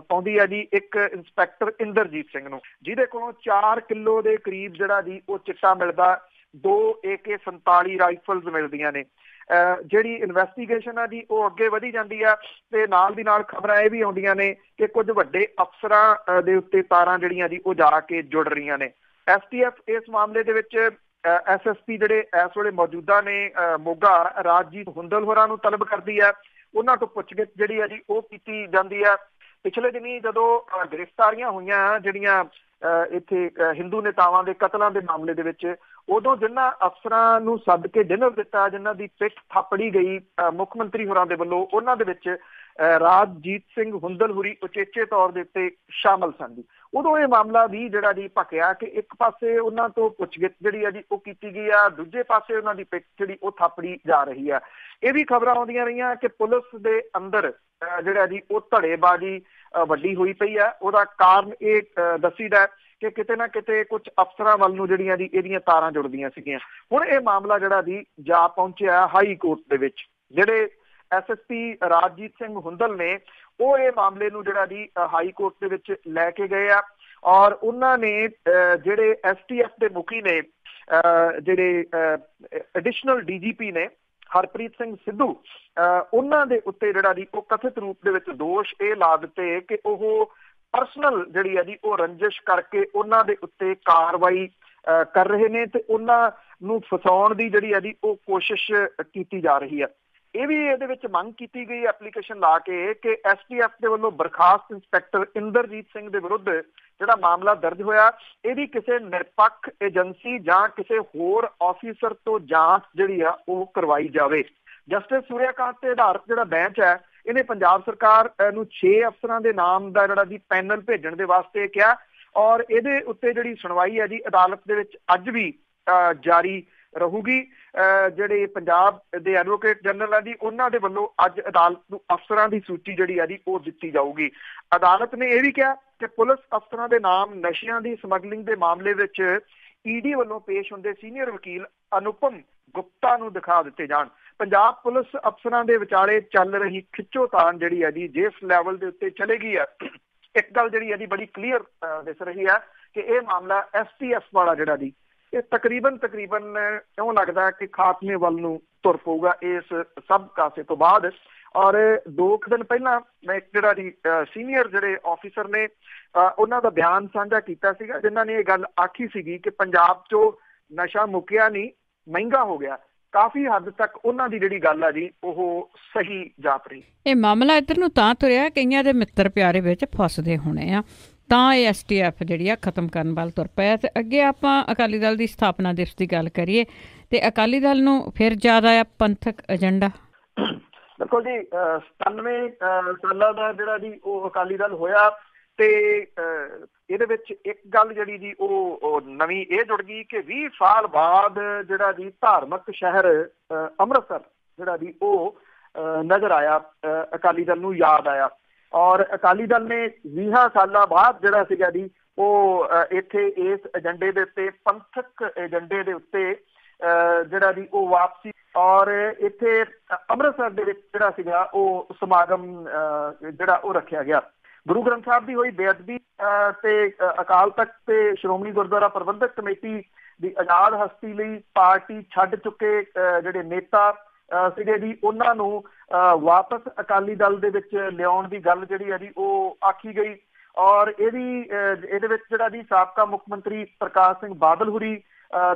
ਪਾਉਂਦੀ ਹੈ ਜੀ ਇੱਕ ਇੰਸਪੈਕਟਰ ਇੰਦਰਜੀਤ ਸਿੰਘ ਨੂੰ, ਜਿਹਦੇ ਕੋਲੋਂ 4 ਕਿਲੋ ਦੇ ਕਰੀਬ ਜਿਹੜਾ ਜੀ ਉਹ ਚਿੱਟਾ ਮਿਲਦਾ, 2 AK-47 ਰਾਈਫਲਸ ਮਿਲਦੀਆਂ ਨੇ। ਜਿਹੜੀ ਇਨਵੈਸਟੀਗੇਸ਼ਨ ਆ ਜੀ ਉਹ ਅੱਗੇ ਵਧੀ ਜਾਂਦੀ ਆ ਤੇ ਨਾਲ ਦੀ ਨਾਲ ਖਬਰਾਂ ਇਹ ਵੀ ਆਉਂਦੀਆਂ ਨੇ ਕਿ ਕੁਝ ਵੱਡੇ ਅਫਸਰਾਂ ਦੇ ਉੱਤੇ ਤਾਰਾਂ ਜਿਹੜੀਆਂ ਜੀ ਉਹ ਜਾ ਕੇ ਜੁੜ ਰਹੀਆਂ ਨੇ। STF ਇਸ ਮਾਮਲੇ ਦੇ ਵਿੱਚ SSP ਜਿਹੜੇ ਇਸ ਵੇਲੇ ਮੌਜੂਦਾ ਨੇ ਮੋਗਾ ਰਾਜਜੀਤ ਹੁੰਦਲ ਹੋਰਾਂ ਨੂੰ ਤਲਬ ਕਰਦੀ ਹੈ। ਉਹਨਾਂ ਤੋਂ ਪੁੱਛਗਿੱਛ ਜਿਹੜੀ ਹੈ ਜੀ ਉਹ ਕੀਤੀ ਜਾਂਦੀ ਹੈ। ਪਿਛਲੇ ਦਿਨੀ ਜਦੋਂ ਗ੍ਰਿਫਤਾਰੀਆਂ ਹੋਈਆਂ ਜਿਹੜੀਆਂ ਇੱਥੇ ਹਿੰਦੂ ਨੇਤਾਵਾਂ ਦੇ ਕਤਲਾਂ ਦੇ ਮਾਮਲੇ ਦੇ ਵਿੱਚ, ਉਦੋਂ ਜਿਨ੍ਹਾਂ ਅਫਸਰਾਂ ਨੂੰ ਸੱਦ ਕੇ ਡਿਨਰ ਦਿੱਤਾ, ਜਿਨ੍ਹਾਂ ਦੀ ਪਿੱਠ ਥਾਪੜੀ ਗਈ ਮੁੱਖ ਮੰਤਰੀ ਹੋਰਾਂ ਦੇ ਵੱਲੋਂ, ਉਹਨਾਂ ਦੇ ਵਿੱਚ ਰਾਜਜੀਤ ਸਿੰਘ ਹੁੰਦਲ ਹੋਰੀ ਉਚੇਚੇ ਤੌਰ ਦੇ ਉੱਤੇ ਸ਼ਾਮਲ ਸਨ ਜੀ। ਉਦੋਂ ਇਹ ਮਾਮਲਾ ਵੀ ਜਿਹੜਾ ਜੀ ਭਖਿਆ ਕਿ ਇੱਕ ਪਾਸੇ ਉਹਨਾਂ ਤੋਂ ਪੁੱਛਗਿੱਛ ਜਿਹੜੀ ਆ ਜੀ ਉਹ ਕੀਤੀ ਗਈ ਆ, ਦੂਜੇ ਪਾਸੇ ਉਹਨਾਂ ਦੀ ਪਿੱਠ ਜਿਹੜੀ ਉਹ ਥਾਪੜੀ ਜਾ ਰਹੀ ਆ। ਇਹ ਵੀ ਖਬਰਾਂ ਆਉਂਦੀਆਂ ਰਹੀਆਂ ਕਿ ਪੁਲਿਸ ਦੇ ਅੰਦਰ ਜਿਹੜਾ ਜੀ ਉਹ ਧੜੇਬਾਜ਼ੀ ਵੱਡੀ ਹੋਈ ਪਈ ਆ। ਉਹਦਾ ਕਾਰਨ ਇਹ ਦੱਸੀਦਾ ਕਿ ਕਿਤੇ ਨਾ ਕਿਤੇ ਕੁਝ ਅਫਸਰਾਂ ਵੱਲ ਨੂੰ ਜਿਹੜੀਆਂ ਜੀ ਇਹਦੀਆਂ ਤਾਰਾਂ ਜੁੜਦੀਆਂ ਸੀਗੀਆਂ। ਹੁਣ ਇਹ ਮਾਮਲਾ ਜਿਹੜਾ ਜੀ ਜਾ ਪਹੁੰਚਿਆ ਹਾਈ ਕੋਰਟ ਦੇ ਵਿੱਚ। ਜਿਹੜੇ SSP ਰਾਜਜੀਤ ਸਿੰਘ ਹੁੰਦਲ ਨੇ ਉਹ ਇਹ ਮਾਮਲੇ ਨੂੰ ਜਿਹੜਾ ਜੀ ਹਾਈ ਕੋਰਟ ਦੇ ਵਿੱਚ ਲੈ ਕੇ ਗਏ ਆ ਔਰ ਉਹਨਾਂ ਨੇ ਜਿਹੜੇ STF ਦੇ ਮੁਖੀ ਨੇ, ਜਿਹੜੇ ਐਡੀਸ਼ਨਲ DGP ਨੇ ਹਰਪ੍ਰੀਤ ਸਿੰਘ ਸਿੱਧੂ, ਉਹਨਾਂ ਦੇ ਉੱਤੇ ਜਿਹੜਾ ਜੀ ਉਹ ਕਥਿਤ ਰੂਪ ਦੇ ਵਿੱਚ ਦੋਸ਼ ਇਹ ਲਾ ਦਿੱਤੇ ਕਿ ਉਹ ਪਰਸਨਲ ਜਿਹੜੀ ਹੈ ਜੀ ਉਹ ਰੰਜਿਸ਼ ਕਰਕੇ ਉਹਨਾਂ ਦੇ ਉੱਤੇ ਕਾਰਵਾਈ ਕਰ ਰਹੇ ਨੇ ਤੇ ਉਹਨਾਂ ਨੂੰ ਫਸਾਉਣ ਦੀ ਜਿਹੜੀ ਹੈ ਜੀ ਉਹ ਕੋਸ਼ਿਸ਼ ਕੀਤੀ ਜਾ ਰਹੀ ਹੈ। ਇਹ ਵੀ ਇਹਦੇ ਵਿੱਚ ਮੰਗ ਕੀਤੀ ਗਈ ਐਪਲੀਕੇਸ਼ਨ ਲਾ ਕੇ ਕਿ STF ਦੇ ਵੱਲੋਂ ਬਰਖਾਸਤ ਇੰਸਪੈਕਟਰ ਇੰਦਰਜੀਤ ਸਿੰਘ ਦੇ ਵਿਰੁੱਧ ਜਿਹੜਾ ਮਾਮਲਾ ਦਰਜ ਹੋਇਆ, ਇਹਦੀ ਕਿਸੇ ਨਿਰਪੱਖ ਏਜੰਸੀ ਜਾਂ ਕਿਸੇ ਹੋਰ ਆਫਿਸਰ ਤੋਂ ਜਾਂਚ ਜਿਹੜੀ ਆ ਉਹ ਕਰਵਾਈ ਜਾਵੇ। ਜਸਟਿਸ ਸੂਰਿਆਕਾਂਤ ਤੇ ਆਧਾਰਿਤ ਜਿਹੜਾ ਬੈਂਚ ਹੈ ਇਹਨੇ ਪੰਜਾਬ ਸਰਕਾਰ ਨੂੰ 6 ਅਫਸਰਾਂ ਦੇ ਨਾਮ ਦਾ ਜਿਹੜਾ ਜੀ ਪੈਨਲ ਭੇਜਣ ਦੇ ਵਾਸਤੇ ਕਿਹਾ ਔਰ ਇਹਦੇ ਉੱਤੇ ਜਿਹੜੀ ਸੁਣਵਾਈ ਹੈ ਜੀ ਅਦਾਲਤ ਦੇ ਵਿੱਚ ਅੱਜ ਵੀ ਜਾਰੀ ਰਹੂਗੀ। ਜਿਹੜੇ ਪੰਜਾਬ ਦੇ ਐਡਵੋਕੇਟ ਜਨਰਲ ਆ ਜੀ ਉਹਨਾਂ ਦੇ ਵੱਲੋਂ ਅੱਜ ਅਦਾਲਤ ਨੂੰ ਅਫਸਰਾਂ ਦੀ ਸੂਚੀ ਜਿਹੜੀ ਆ ਜੀ ਉਹ ਦਿੱਤੀ ਜਾਊਗੀ। ਅਦਾਲਤ ਨੇ ਇਹ ਵੀ ਕਿਹਾ ਕਿ ਪੁਲਿਸ ਅਫਸਰਾਂ ਦੇ ਨਾਮ ਨਸ਼ਿਆਂ ਦੀ ਸਮਗਲਿੰਗ ਦੇ ਮਾਮਲੇ ਵਿੱਚ ਈਡੀ ਵੱਲੋਂ ਪੇਸ਼ ਹੁੰਦੇ ਸੀਨੀਅਰ ਵਕੀਲ ਅਨੁਪਮ ਗੁਪਤਾ ਨੂੰ ਦਿਖਾ ਦਿੱਤੇ ਜਾਣ। ਪੰਜਾਬ ਪੁਲਿਸ ਅਫਸਰਾਂ ਦੇ ਵਿਚਾਲੇ ਚੱਲ ਰਹੀ ਖਿੱਚੋਤਾਣ ਜਿਹੜੀ ਹੈ ਜੀ ਜਿਸ ਲੈਵਲ ਦੇ ਉੱਤੇ ਚਲੇਗੀ ਹੈ, ਇੱਕ ਗੱਲ ਜਿਹੜੀ ਹੈ ਜੀ ਬੜੀ ਕਲੀਅਰ ਦਿਸ ਰਹੀ ਹੈ ਕਿ ਇਹ ਮਾਮਲਾ STF ਵਾਲਾ ਜਿਹੜਾ ਜੀ ਇਹ ਤਕਰੀਬਨ ਇਉਂ ਲੱਗਦਾ ਕਿ ਖਾਤਮੇ ਵੱਲ ਨੂੰ ਤੁਰ ਪਊਗਾ ਇਸ ਸਭ ਕਾਸੇ ਤੋਂ ਬਾਅਦ। ਔਰ 2 ਦਿਨ ਪਹਿਲਾਂ ਮੈਂ ਇੱਕ ਜਿਹੜਾ ਜੀ ਸੀਨੀਅਰ ਜਿਹੜੇ ਆਫਿਸਰ ਨੇ ਉਹਨਾਂ ਦਾ ਬਿਆਨ ਸਾਂਝਾ ਕੀਤਾ ਸੀਗਾ ਜਿਨ੍ਹਾਂ ਨੇ ਇਹ ਗੱਲ ਆਖੀ ਸੀਗੀ ਕਿ ਪੰਜਾਬ 'ਚੋਂ ਨਸ਼ਾ ਮੁੱਕਿਆ ਨਹੀਂ, ਮਹਿੰਗਾ ਹੋ ਗਿਆ। ਕਾਫੀ ਹੱਦ ਤੱਕ ਉਹਨਾਂ ਦੀ ਜਿਹੜੀ ਗੱਲ ਆ ਜੀ ਉਹ ਸਹੀ ਜਾਪ ਰਹੀ। ਇਹ ਮਾਮਲਾ ਇੱਧਰ ਨੂੰ ਤਾਂ ਤੁਰਿਆ ਕਈਆਂ ਦੇ ਮਿੱਤਰ ਪਿਆਰੇ ਵਿੱਚ ਫਸਦੇ ਹੋਣੇ ਆ ਤਾਂ ਇਹ STF ਜਿਹੜੀ ਆ ਖਤਮ ਕਰਨ ਵੱਲ ਤੁਰ ਪਿਆ। ਤੇ ਅੱਗੇ ਆਪਾਂ ਅਕਾਲੀ ਦਲ ਦੀ ਸਥਾਪਨਾ ਦਿਵਸ ਦੀ ਗੱਲ ਕਰੀਏ ਤੇ ਅਕਾਲੀ ਦਲ ਨੂੰ ਫਿਰ ਜ਼ਿਆਦਾ ਆ ਪੰਥਕ ਏਜੰਡਾ। ਬਿਲਕੁਲ ਜੀ 97 ਸਾਲਾਂ ਦਾ ਜਿਹੜਾ ਜੀ ਉਹ ਅਕਾਲੀ ਦਲ ਹੋਇਆ ਤੇ ਇਹਦੇ ਵਿੱਚ ਇੱਕ ਗੱਲ ਜਿਹੜੀ ਜੀ ਉਹ ਨਵੀਂ ਇਹ ਜੁੜ ਗਈ ਕਿ 20 ਸਾਲ ਬਾਅਦ ਜਿਹੜਾ ਜੀ ਧਾਰਮਿਕ ਸ਼ਹਿਰ ਅੰਮ੍ਰਿਤਸਰ ਜਿਹੜਾ ਜੀ ਉਹ ਨਜ਼ਰ ਆਇਆ, ਅਕਾਲੀ ਦਲ ਨੂੰ ਯਾਦ ਆਇਆ। ਔਰ ਅਕਾਲੀ ਦਲ ਨੇ 20 ਸਾਲਾਂ ਬਾਅਦ ਜਿਹੜਾ ਸੀਗਾ ਜੀ ਉਹ ਇੱਥੇ ਇਸ ਏਜੰਡੇ ਦੇ ਉੱਤੇ ਪੰਥਕ ਏਜੰਡੇ ਦੇ ਉੱਤੇ ਜਿਹੜਾ ਜੀ ਉਹ ਵਾਪਸੀ ਔਰ ਇੱਥੇ ਅੰਮ੍ਰਿਤਸਰ ਦੇ ਵਿੱਚ ਜਿਹੜਾ ਸੀਗਾ ਉਹ ਸਮਾਗਮ ਜਿਹੜਾ ਉਹ ਰੱਖਿਆ ਗਿਆ। ਗੁਰੂ ਗ੍ਰੰਥ ਸਾਹਿਬ ਦੀ ਹੋਈ ਬੇਅਦਬੀ ਤੇ ਅਕਾਲ ਤਖਤ ਤੇ ਸ਼੍ਰੋਮਣੀ ਗੁਰਦੁਆਰਾ ਪ੍ਰਬੰਧਕ ਕਮੇਟੀ ਦੀ ਆਜ਼ਾਦ ਹਸਤੀ ਲਈ ਪਾਰਟੀ ਛੱਡ ਚੁੱਕੇ ਜਿਹੜੇ ਨੇਤਾ ਸੀਗੇ ਜੀ ਉਹਨਾਂ ਨੂੰ ਵਾਪਸ ਅਕਾਲੀ ਦਲ ਦੇ ਵਿੱਚ ਲਿਆਉਣ ਦੀ ਗੱਲ ਜਿਹੜੀ ਹੈ ਜੀ ਉਹ ਆਖੀ ਗਈ। ਔਰ ਇਹਦੇ ਵਿੱਚ ਜਿਹੜਾ ਜੀ ਸਾਬਕਾ ਮੁੱਖ ਮੰਤਰੀ ਪ੍ਰਕਾਸ਼ ਸਿੰਘ ਬਾਦਲ ਹੁਰੀ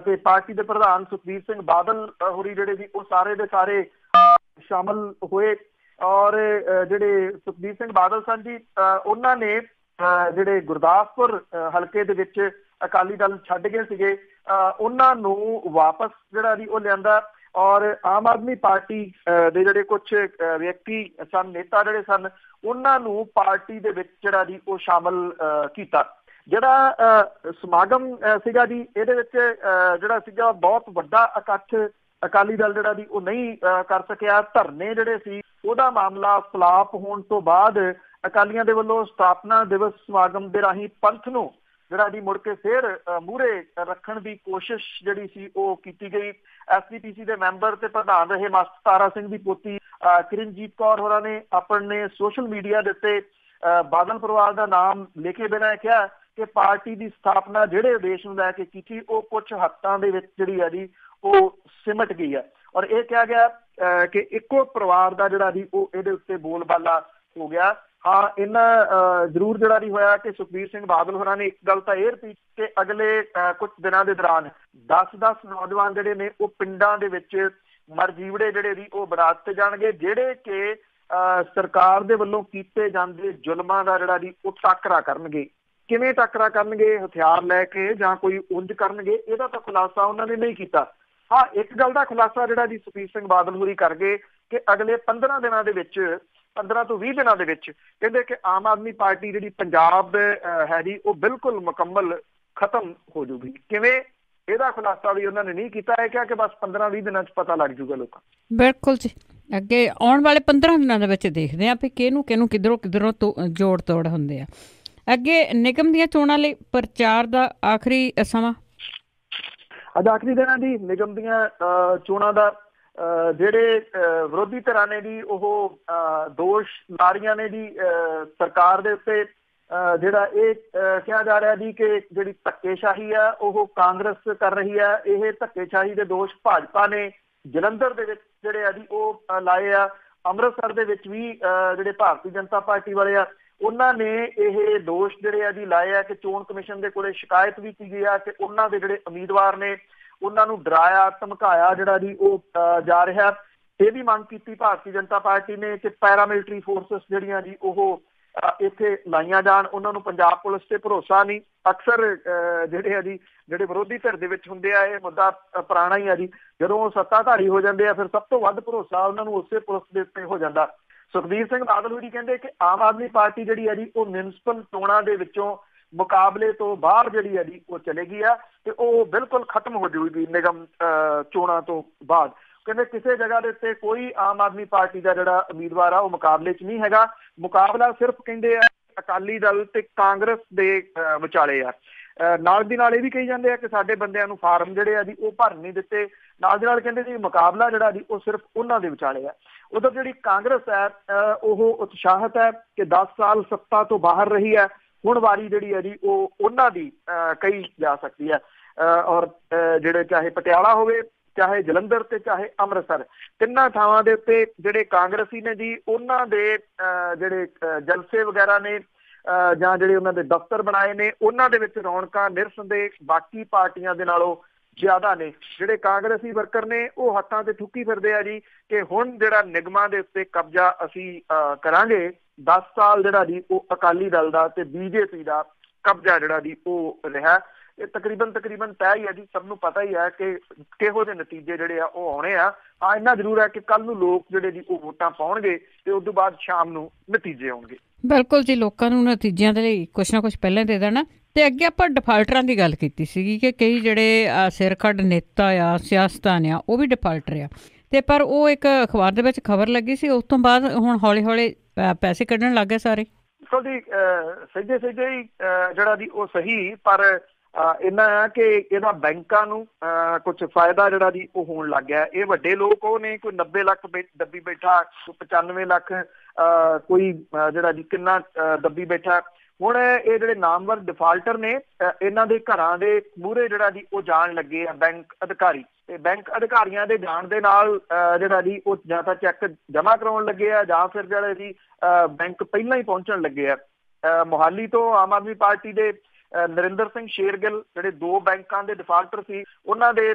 ਤੇ ਪਾਰਟੀ ਦੇ ਪ੍ਰਧਾਨ ਸੁਖਬੀਰ ਸਿੰਘ ਬਾਦਲ ਹੁਰੀ ਜਿਹੜੇ ਜੀ ਉਹ ਸਾਰੇ ਦੇ ਸਾਰੇ ਸ਼ਾਮਲ ਹੋਏ। ਔਰ ਜਿਹੜੇ ਸੁਖਬੀਰ ਸਿੰਘ ਬਾਦਲ ਸਨ ਜੀ ਉਹਨਾਂ ਨੇ ਜਿਹੜੇ ਗੁਰਦਾਸਪੁਰ ਹਲਕੇ ਦੇ ਵਿੱਚ ਅਕਾਲੀ ਦਲ ਛੱਡ ਗਏ ਸੀਗੇ ਉਹਨਾਂ ਨੂੰ ਵਾਪਸ ਜਿਹੜਾ ਜੀ ਉਹ ਲਿਆਂਦਾ। ਔਰ ਆਮ ਆਦਮੀ ਪਾਰਟੀ ਦੇ ਜਿਹੜੇ ਕੁਛ ਵਿਅਕਤੀ ਸਨ, ਨੇਤਾ ਜਿਹੜੇ ਸਨ, ਉਹਨਾਂ ਨੂੰ ਪਾਰਟੀ ਦੇ ਵਿੱਚ ਜਿਹੜਾ ਜੀ ਉਹ ਸ਼ਾਮਲ ਕੀਤਾ। ਜਿਹੜਾ ਸਮਾਗਮ ਸੀਗਾ ਜੀ ਇਹਦੇ ਵਿੱਚ ਜਿਹੜਾ ਸੀਗਾ ਬਹੁਤ ਵੱਡਾ ਇਕੱਠ ਅਕਾਲੀ ਦਲ ਜਿਹੜਾ ਜੀ ਉਹ ਨਹੀਂ ਕਰ ਸਕਿਆ। ਧਰਨੇ ਜਿਹੜੇ ਸੀ ਉਹਦਾ ਮਾਮਲਾ ਫਲਾਪ ਹੋਣ ਤੋਂ ਬਾਅਦ ਅਕਾਲੀਆਂ ਦੇ ਵੱਲੋਂ ਸਥਾਪਨਾ ਦਿਵਸ ਸਮਾਗਮ ਦੇ ਰਾਹੀਂ ਪੰਥ ਨੂੰ ਜਿਹੜਾ ਜੀ ਮੁੜ ਕੇ ਫੇਰ ਮੂਹਰੇ ਰੱਖਣ ਦੀ ਕੋਸ਼ਿਸ਼ ਜਿਹੜੀ ਸੀ ਉਹ ਕੀਤੀ ਗਈ। SGPC ਦੇ ਮੈਂਬਰ ਤੇ ਪ੍ਰਧਾਨ ਰਹੇ ਮਾਸਟਰ ਤਾਰਾ ਸਿੰਘ ਦੀ ਪੋਤੀ ਕਿਰਨਜੀਤ ਕੌਰ ਹੋਰਾਂ ਨੇ ਆਪਣੇ ਸੋਸ਼ਲ ਮੀਡੀਆ ਦੇ ਉੱਤੇ ਬਾਦਲ ਪਰਿਵਾਰ ਦਾ ਨਾਮ ਲੈ ਕੇ ਬਿਨਾਂ ਕਿਹਾ ਕਿ ਪਾਰਟੀ ਦੀ ਸਥਾਪਨਾ ਜਿਹੜੇ ਉਦੇਸ਼ ਨੂੰ ਲੈ ਕੇ ਕੀਤੀ ਉਹ ਕੁਝ ਹੱਦਾਂ ਦੇ ਵਿੱਚ ਜਿਹੜੀ ਹੈ ਜੀ ਉਹ ਸਿਮਟ ਗਈ ਹੈ। ਔਰ ਇਹ ਕਿਹਾ ਗਿਆ ਕਿ ਇੱਕੋ ਪਰਿਵਾਰ ਦਾ ਜਿਹੜਾ ਜੀ ਉਹ ਇਹਦੇ ਉੱਤੇ ਬੋਲਬਾਲਾ ਹੋ ਗਿਆ। ਹਾਂ, ਇਹਨਾਂ ਜ਼ਰੂਰ ਜਿਹੜਾ ਨਹੀਂ ਹੋਇਆ ਕਿ ਸੁਖਬੀਰ ਸਿੰਘ ਬਾਦਲ ਹੋਰਾਂ ਨੇ ਇੱਕ ਗੱਲ ਤਾਂ ਇਹ ਰਿਪੀਟ ਕਿ ਅਗਲੇ ਕੁਝ ਦਿਨਾਂ ਦੇ ਦੌਰਾਨ 10 ਨੌਜਵਾਨ ਜਿਹੜੇ ਨੇ ਉਹ ਪਿੰਡਾਂ ਦੇ ਵਿੱਚ ਮਰਜੀਵੜੇ ਜਿਹੜੇ ਵੀ ਉਹ ਬਣਾ ਦਿੱਤੇ ਜਾਣਗੇ ਜਿਹੜੇ ਕਿ ਸਰਕਾਰ ਦੇ ਵੱਲੋਂ ਕੀਤੇ ਜਾਂਦੇ ਜ਼ੁਲਮਾਂ ਦਾ ਜਿਹੜਾ ਜੀ ਉਹ ਟਾਕਰਾ ਕਰਨਗੇ। ਕਿਵੇਂ ਟਾਕਰਾ ਕਰਨਗੇ, ਹਥਿਆਰ ਲੈ ਕੇ ਜਾਂ ਕੋਈ ਉਂਝ ਕਰਨਗੇ, ਇਹਦਾ ਤਾਂ ਖੁਲਾਸਾ ਉਹਨਾਂ ਨੇ ਨਹੀਂ ਕੀਤਾ। ਹਾਂ, ਇੱਕ ਗੱਲ ਦਾ ਖੁਲਾਸਾ ਜਿਹੜਾ ਜੀ ਸੁਖਬੀਰ ਸਿੰਘ ਬਾਦਲ ਹੋਰੀ ਕਰ ਗਏ ਕਿ ਅਗਲੇ 15 ਦਿਨਾਂ ਦੇ ਵਿੱਚ 15 ਤੋਂ 20 ਦਿਨਾਂ ਦੇ ਵਿੱਚ ਕਹਿੰਦੇ ਕਿ ਆਮ ਆਦਮੀ ਪਾਰਟੀ ਜਿਹੜੀ ਪੰਜਾਬ ਹੈ ਜੀ ਉਹ ਬਿਲਕੁਲ ਮੁਕੰਮਲ ਖਤਮ ਹੋ ਜੂਗੀ। ਕਿਵੇਂ, ਇਹਦਾ ਖੁਲਾਸਾ ਵੀ ਉਹਨਾਂ ਨੇ ਨਹੀਂ ਕੀਤਾ। ਹੈ ਕਿਹਾ ਕਿ ਬਸ 15-20 ਦਿਨਾਂ 'ਚ ਪਤਾ ਲੱਗ ਜੂਗਾ ਲੋਕਾਂ। ਬਿਲਕੁਲ ਜੀ, ਅੱਗੇ ਆਉਣ ਵਾਲੇ 15 ਦਿਨਾਂ ਦੇ ਵਿੱਚ ਦੇਖਦੇ ਹਾਂ ਵੀ ਕਿਹਨੂੰ ਕਿੱਧਰੋਂ ਜੋੜ ਤੋੜ ਹੁੰਦੇ ਆ। ਅੱਗੇ ਨਿਗਮ ਦੀਆਂ ਚੋਣਾਂ ਲਈ ਪ੍ਰਚਾਰ ਦਾ ਆਖਰੀ ਸਮਾਂ ਅੱਜ ਆਖਰੀ ਦਿਨਾਂ ਦੀ ਨਿਗਮ ਦੀਆਂ ਚੋਣਾਂ ਦਾ ਜਿਹੜੇ ਵਿਰੋਧੀ ਧਿਰਾਂ ਨੇ ਜੀ ਉਹ ਦੋਸ਼ ਲਾ ਰਹੀਆਂ ਨੇ ਜੀ ਸਰਕਾਰ ਦੇ ਉੱਤੇ ਜਿਹੜਾ ਇਹ ਕਿਹਾ ਜਾ ਰਿਹਾ ਜੀ ਕਿ ਜਿਹੜੀ ਧੱਕੇਸ਼ਾਹੀ ਆ ਉਹ ਕਾਂਗਰਸ ਕਰ ਰਹੀ ਆ। ਇਹ ਧੱਕੇਸ਼ਾਹੀ ਦੇ ਦੋਸ਼ ਭਾਜਪਾ ਨੇ ਜਲੰਧਰ ਦੇ ਵਿੱਚ ਜਿਹੜੇ ਆ ਜੀ ਉਹ ਲਾਏ ਆ। ਅੰਮ੍ਰਿਤਸਰ ਦੇ ਵਿੱਚ ਵੀ ਜਿਹੜੇ ਭਾਰਤੀ ਜਨਤਾ ਪਾਰਟੀ ਵਾਲੇ ਆ ਉਹਨਾਂ ਨੇ ਇਹ ਦੋਸ਼ ਜਿਹੜੇ ਆ ਜੀ ਲਾਏ ਆ ਕਿ ਚੋਣ ਕਮਿਸ਼ਨ ਦੇ ਕੋਲੇ ਸ਼ਿਕਾਇਤ ਵੀ ਕੀਤੀ ਆ ਕਿ ਉਹਨਾਂ ਦੇ ਜਿਹੜੇ ਉਮੀਦਵਾਰ ਨੇ ਉਹਨਾਂ ਨੂੰ ਡਰਾਇਆ ਧਮਕਾਇਆ ਜਿਹੜਾ ਜੀ ਉਹ ਜਾ ਰਿਹਾ। ਇਹ ਵੀ ਮੰਗ ਕੀਤੀ ਭਾਰਤੀ ਜਨਤਾ ਪਾਰਟੀ ਨੇ ਕਿ ਪੈਰਾਮਿਲਟਰੀ ਫੋਰਸਿਸ ਜਿਹੜੀਆਂ ਜੀ ਉਹ ਇੱਥੇ ਲਾਈਆਂ ਜਾਣ। ਉਹਨਾਂ ਨੂੰ ਪੰਜਾਬ ਪੁਲਿਸ ਤੇ ਭਰੋਸਾ ਨਹੀਂ। ਅਕਸਰ ਜਿਹੜੇ ਵਿਰੋਧੀ ਧਿਰ ਦੇ ਵਿੱਚ ਹੁੰਦੇ ਆ, ਇਹ ਮੁੱਦਾ ਪੁਰਾਣਾ ਹੀ ਆ ਜੀ, ਜਦੋਂ ਉਹ ਸੱਤਾਧਾਰੀ ਹੋ ਜਾਂਦੇ ਆ ਫਿਰ ਸਭ ਤੋਂ ਵੱਧ ਭਰੋਸਾ ਉਹਨਾਂ ਨੂੰ ਉਸੇ ਪੁਲਿਸ ਦੇ ਉੱਤੇ ਹੋ ਜਾਂਦਾ। ਸੁਖਬੀਰ ਸਿੰਘ ਬਾਦਲ ਹੋਰੀ ਕਹਿੰਦੇ ਕਿ ਆਮ ਆਦਮੀ ਪਾਰਟੀ ਜਿਹੜੀ ਹੈ ਜੀ ਉਹ ਮਿਊਨਿਸਪਲ ਚੋਣਾਂ ਦੇ ਵਿੱਚੋਂ ਮੁਕਾਬਲੇ ਤੋਂ ਬਾਹਰ ਜਿਹੜੀ ਹੈ ਜੀ ਉਹ ਚਲੇ ਗਈ ਆ ਤੇ ਉਹ ਬਿਲਕੁਲ ਖਤਮ ਹੋ ਜਾਊਗੀ ਨਿਗਮ ਚੋਣਾਂ ਤੋਂ ਬਾਅਦ। ਕਹਿੰਦੇ ਕਿਸੇ ਜਗ੍ਹਾ ਦੇ ਉੱਤੇ ਕੋਈ ਆਮ ਆਦਮੀ ਪਾਰਟੀ ਦਾ ਜਿਹੜਾ ਉਮੀਦਵਾਰ ਆ ਉਹ ਮੁਕਾਬਲੇ 'ਚ ਨਹੀਂ ਹੈਗਾ। ਮੁਕਾਬਲਾ ਸਿਰਫ ਕਹਿੰਦੇ ਆ ਅਕਾਲੀ ਦਲ ਤੇ ਕਾਂਗਰਸ ਦੇ ਵਿਚਾਲੇ ਆ। ਨਾਲ ਦੀ ਨਾਲ ਇਹ ਵੀ ਕਹੀ ਜਾਂਦੇ ਆ ਕਿ ਸਾਡੇ ਬੰਦਿਆਂ ਨੂੰ ਫਾਰਮ ਜਿਹੜੇ ਆ ਜੀ ਉਹ ਭਰਨ ਨਹੀਂ ਦਿੱਤੇ। ਨਾਲ ਦੀ ਨਾਲ ਕਹਿੰਦੇ ਜੀ ਮੁਕਾਬਲਾ ਜਿਹੜਾ ਜੀ ਉਹ ਸਿਰਫ ਉਹਨਾਂ ਦੇ ਵਿਚਾਲੇ ਆ। ਉਧਰ ਜਿਹੜੀ ਕਾਂਗਰਸ ਹੈ ਉਹ ਉਤਸ਼ਾਹਿਤ ਹੈ ਕਿ 10 ਸਾਲ ਸੱਤਾ ਤੋਂ ਬਾਹਰ ਰਹੀ ਹੈ, ਹੁਣ ਵਾਰੀ ਜਿਹੜੀ ਹੈ ਜੀ ਉਹ ਉਹਨਾਂ ਦੀ ਕਹੀ ਜਾ ਸਕਦੀ ਹੈ। ਔਰ ਜਿਹੜੇ ਚਾਹੇ ਪਟਿਆਲਾ ਹੋਵੇ, ਚਾਹੇ ਜਲੰਧਰ ਤੇ ਚਾਹੇ ਅੰਮ੍ਰਿਤਸਰ, ਤਿੰਨਾਂ ਥਾਵਾਂ ਦੇ ਉੱਤੇ ਜਿਹੜੇ ਕਾਂਗਰਸੀ ਨੇ ਜੀ ਉਹਨਾਂ ਦੇ ਜਿਹੜੇ ਜਲਸੇ ਵਗੈਰਾ ਨੇ ਜਾਂ ਜਿਹੜੇ ਉਹਨਾਂ ਦੇ ਦਫ਼ਤਰ ਬਣਾਏ ਨੇ ਉਹਨਾਂ ਦੇ ਵਿੱਚ ਰੌਣਕਾਂ ਨਿਰਸੰਦੇਹ ਬਾਕੀ ਪਾਰਟੀਆਂ ਦੇ ਨਾਲੋਂ ਜ਼ਿਆਦਾ ਨੇ। ਜਿਹੜੇ ਕਾਂਗਰਸੀ ਵਰਕਰ ਨੇ ਉਹ ਹੱਥਾਂ ਤੇ ਠੁੱਕੀ ਫਿਰਦੇ ਆ ਜੀ ਕਿ ਹੁਣ ਜਿਹੜਾ ਨਿਗਮਾਂ ਦੇ ਉੱਤੇ ਕਬਜ਼ਾ ਅਸੀਂ ਕਰਾਂਗੇ। 10 ਸਾਲ ਜਿਹੜਾ ਜੀ ਉਹ ਅਕਾਲੀ ਦਲ ਦਾ ਤੇ ਬੀਜੇਪੀ ਦਾ ਕਬਜ਼ਾ ਜਿਹੜਾ ਜੀ ਉਹ ਰਿਹਾ। ਇਹ ਤਕਰੀਬਨ ਤੈਅ ਹੀ ਹੈ ਜੀ, ਸਭ ਨੂੰ ਪਤਾ ਹੀ ਹੈ ਕਿ ਕਿਹੋ ਜਿਹੇ ਨਤੀਜੇ ਜਿਹੜੇ ਆ ਉਹ ਆਉਣੇ ਆ। ਹਾਂ, ਇੰਨਾ ਜ਼ਰੂਰ ਹੈ ਕਿ ਕੱਲ ਨੂੰ ਲੋਕ ਜਿਹੜੇ ਜੀ ਉਹ ਵੋਟਾਂ ਪਾਉਣਗੇ ਤੇ ਉਸ ਤੋਂ ਬਾਅਦ ਸ਼ਾਮ ਨੂੰ ਨਤੀਜੇ ਆਉਣਗੇ। ਬਿਲਕੁਲ ਜੀ, ਲੋਕਾਂ ਨੂੰ ਨਤੀਜਿਆਂ ਦੇ ਲਈ ਕੁਛ ਨਾ ਕੁਛ ਪਹਿਲਾਂ ਦੇ ਦੇਣਾ। ਤੇ ਅੱਗੇ ਆਪਾਂ ਡਿਫਾਲਟਰਾਂ ਦੀ ਗੱਲ ਕੀਤੀ ਸੀਗੀ ਕਿ ਕਈ ਜਿਹੜੇ ਸਿਰਖੱਡ ਨੇਤਾ ਆ, ਸਿਆਸਤਦਾਨ ਆ, ਉਹ ਵੀ ਡਿਫਾਲਟਰ ਆ। ਤੇ ਪਰ ਉਹ ਇੱਕ ਅਖਬਾਰ ਦੇ ਵਿੱਚ ਖਬਰ ਲੱਗੀ ਸੀ, ਉਸ ਤੋਂ ਬਾਅਦ ਹੁਣ ਹੌਲੀ ਹੌਲੀ ਪੈਸੇ ਕੱਢਣ ਲੱਗ ਗਏ ਸਾਰੇ। ਸੋ ਜੀ ਸਹਿਜੇ ਹੀ ਜਿਹੜਾ ਜੀ ਉਹ ਸਹੀ, ਪਰ ਇੰਨਾ ਆ ਕਿ ਇਹਦਾ ਬੈਂਕਾਂ ਨੂੰ ਕੁਛ ਫਾਇਦਾ ਜਿਹੜਾ ਜੀ ਉਹ ਹੋਣ ਲੱਗ ਗਿਆ। ਇਹ ਵੱਡੇ ਲੋਕ ਉਹ ਨੇ, ਕੋਈ 90 ਲੱਖ ਦੱਬੀ ਬੈਠਾ, ਕੋਈ 95 ਲੱਖ, ਕੋਈ ਜਿਹੜਾ ਜੀ ਕਿੰਨਾ ਦੱਬੀ ਬੈਠਾ। ਹੁਣ ਇਹ ਜਿਹੜੇ ਨਾਮਵਰ ਡਿਫਾਲਟਰ ਨੇ ਇਹਨਾਂ ਦੇ ਘਰਾਂ ਦੇ ਮੂਹਰੇ ਜਿਹੜਾ ਜੀ ਉਹ ਜਾਣ ਲੱਗੇ ਆ ਬੈਂਕ ਅਧਿਕਾਰੀ। ਤੇ ਬੈਂਕ ਅਧਿਕਾਰੀਆਂ ਦੇ ਜਾਣ ਦੇ ਨਾਲ ਜਿਹੜਾ ਜੀ ਉਹ ਜਾਂ ਤਾਂ ਚੈੱਕ ਜਮ੍ਹਾਂ ਕਰਾਉਣ ਲੱਗੇ ਆ ਜਾਂ ਫਿਰ ਜਿਹੜੇ ਜੀ ਬੈਂਕ ਪਹਿਲਾਂ ਹੀ ਪਹੁੰਚਣ ਲੱਗੇ ਆ। ਮੋਹਾਲੀ ਤੋਂ ਆਮ ਆਦਮੀ ਪਾਰਟੀ ਦੇ ਨਰਿੰਦਰ ਸਿੰਘ ਸ਼ੇਰਗਿੱਲ ਜਿਹੜੇ 2 ਬੈਂਕਾਂ ਦੇ ਡਿਫਾਲਟਰ ਸੀ, ਉਹਨਾਂ ਦੇ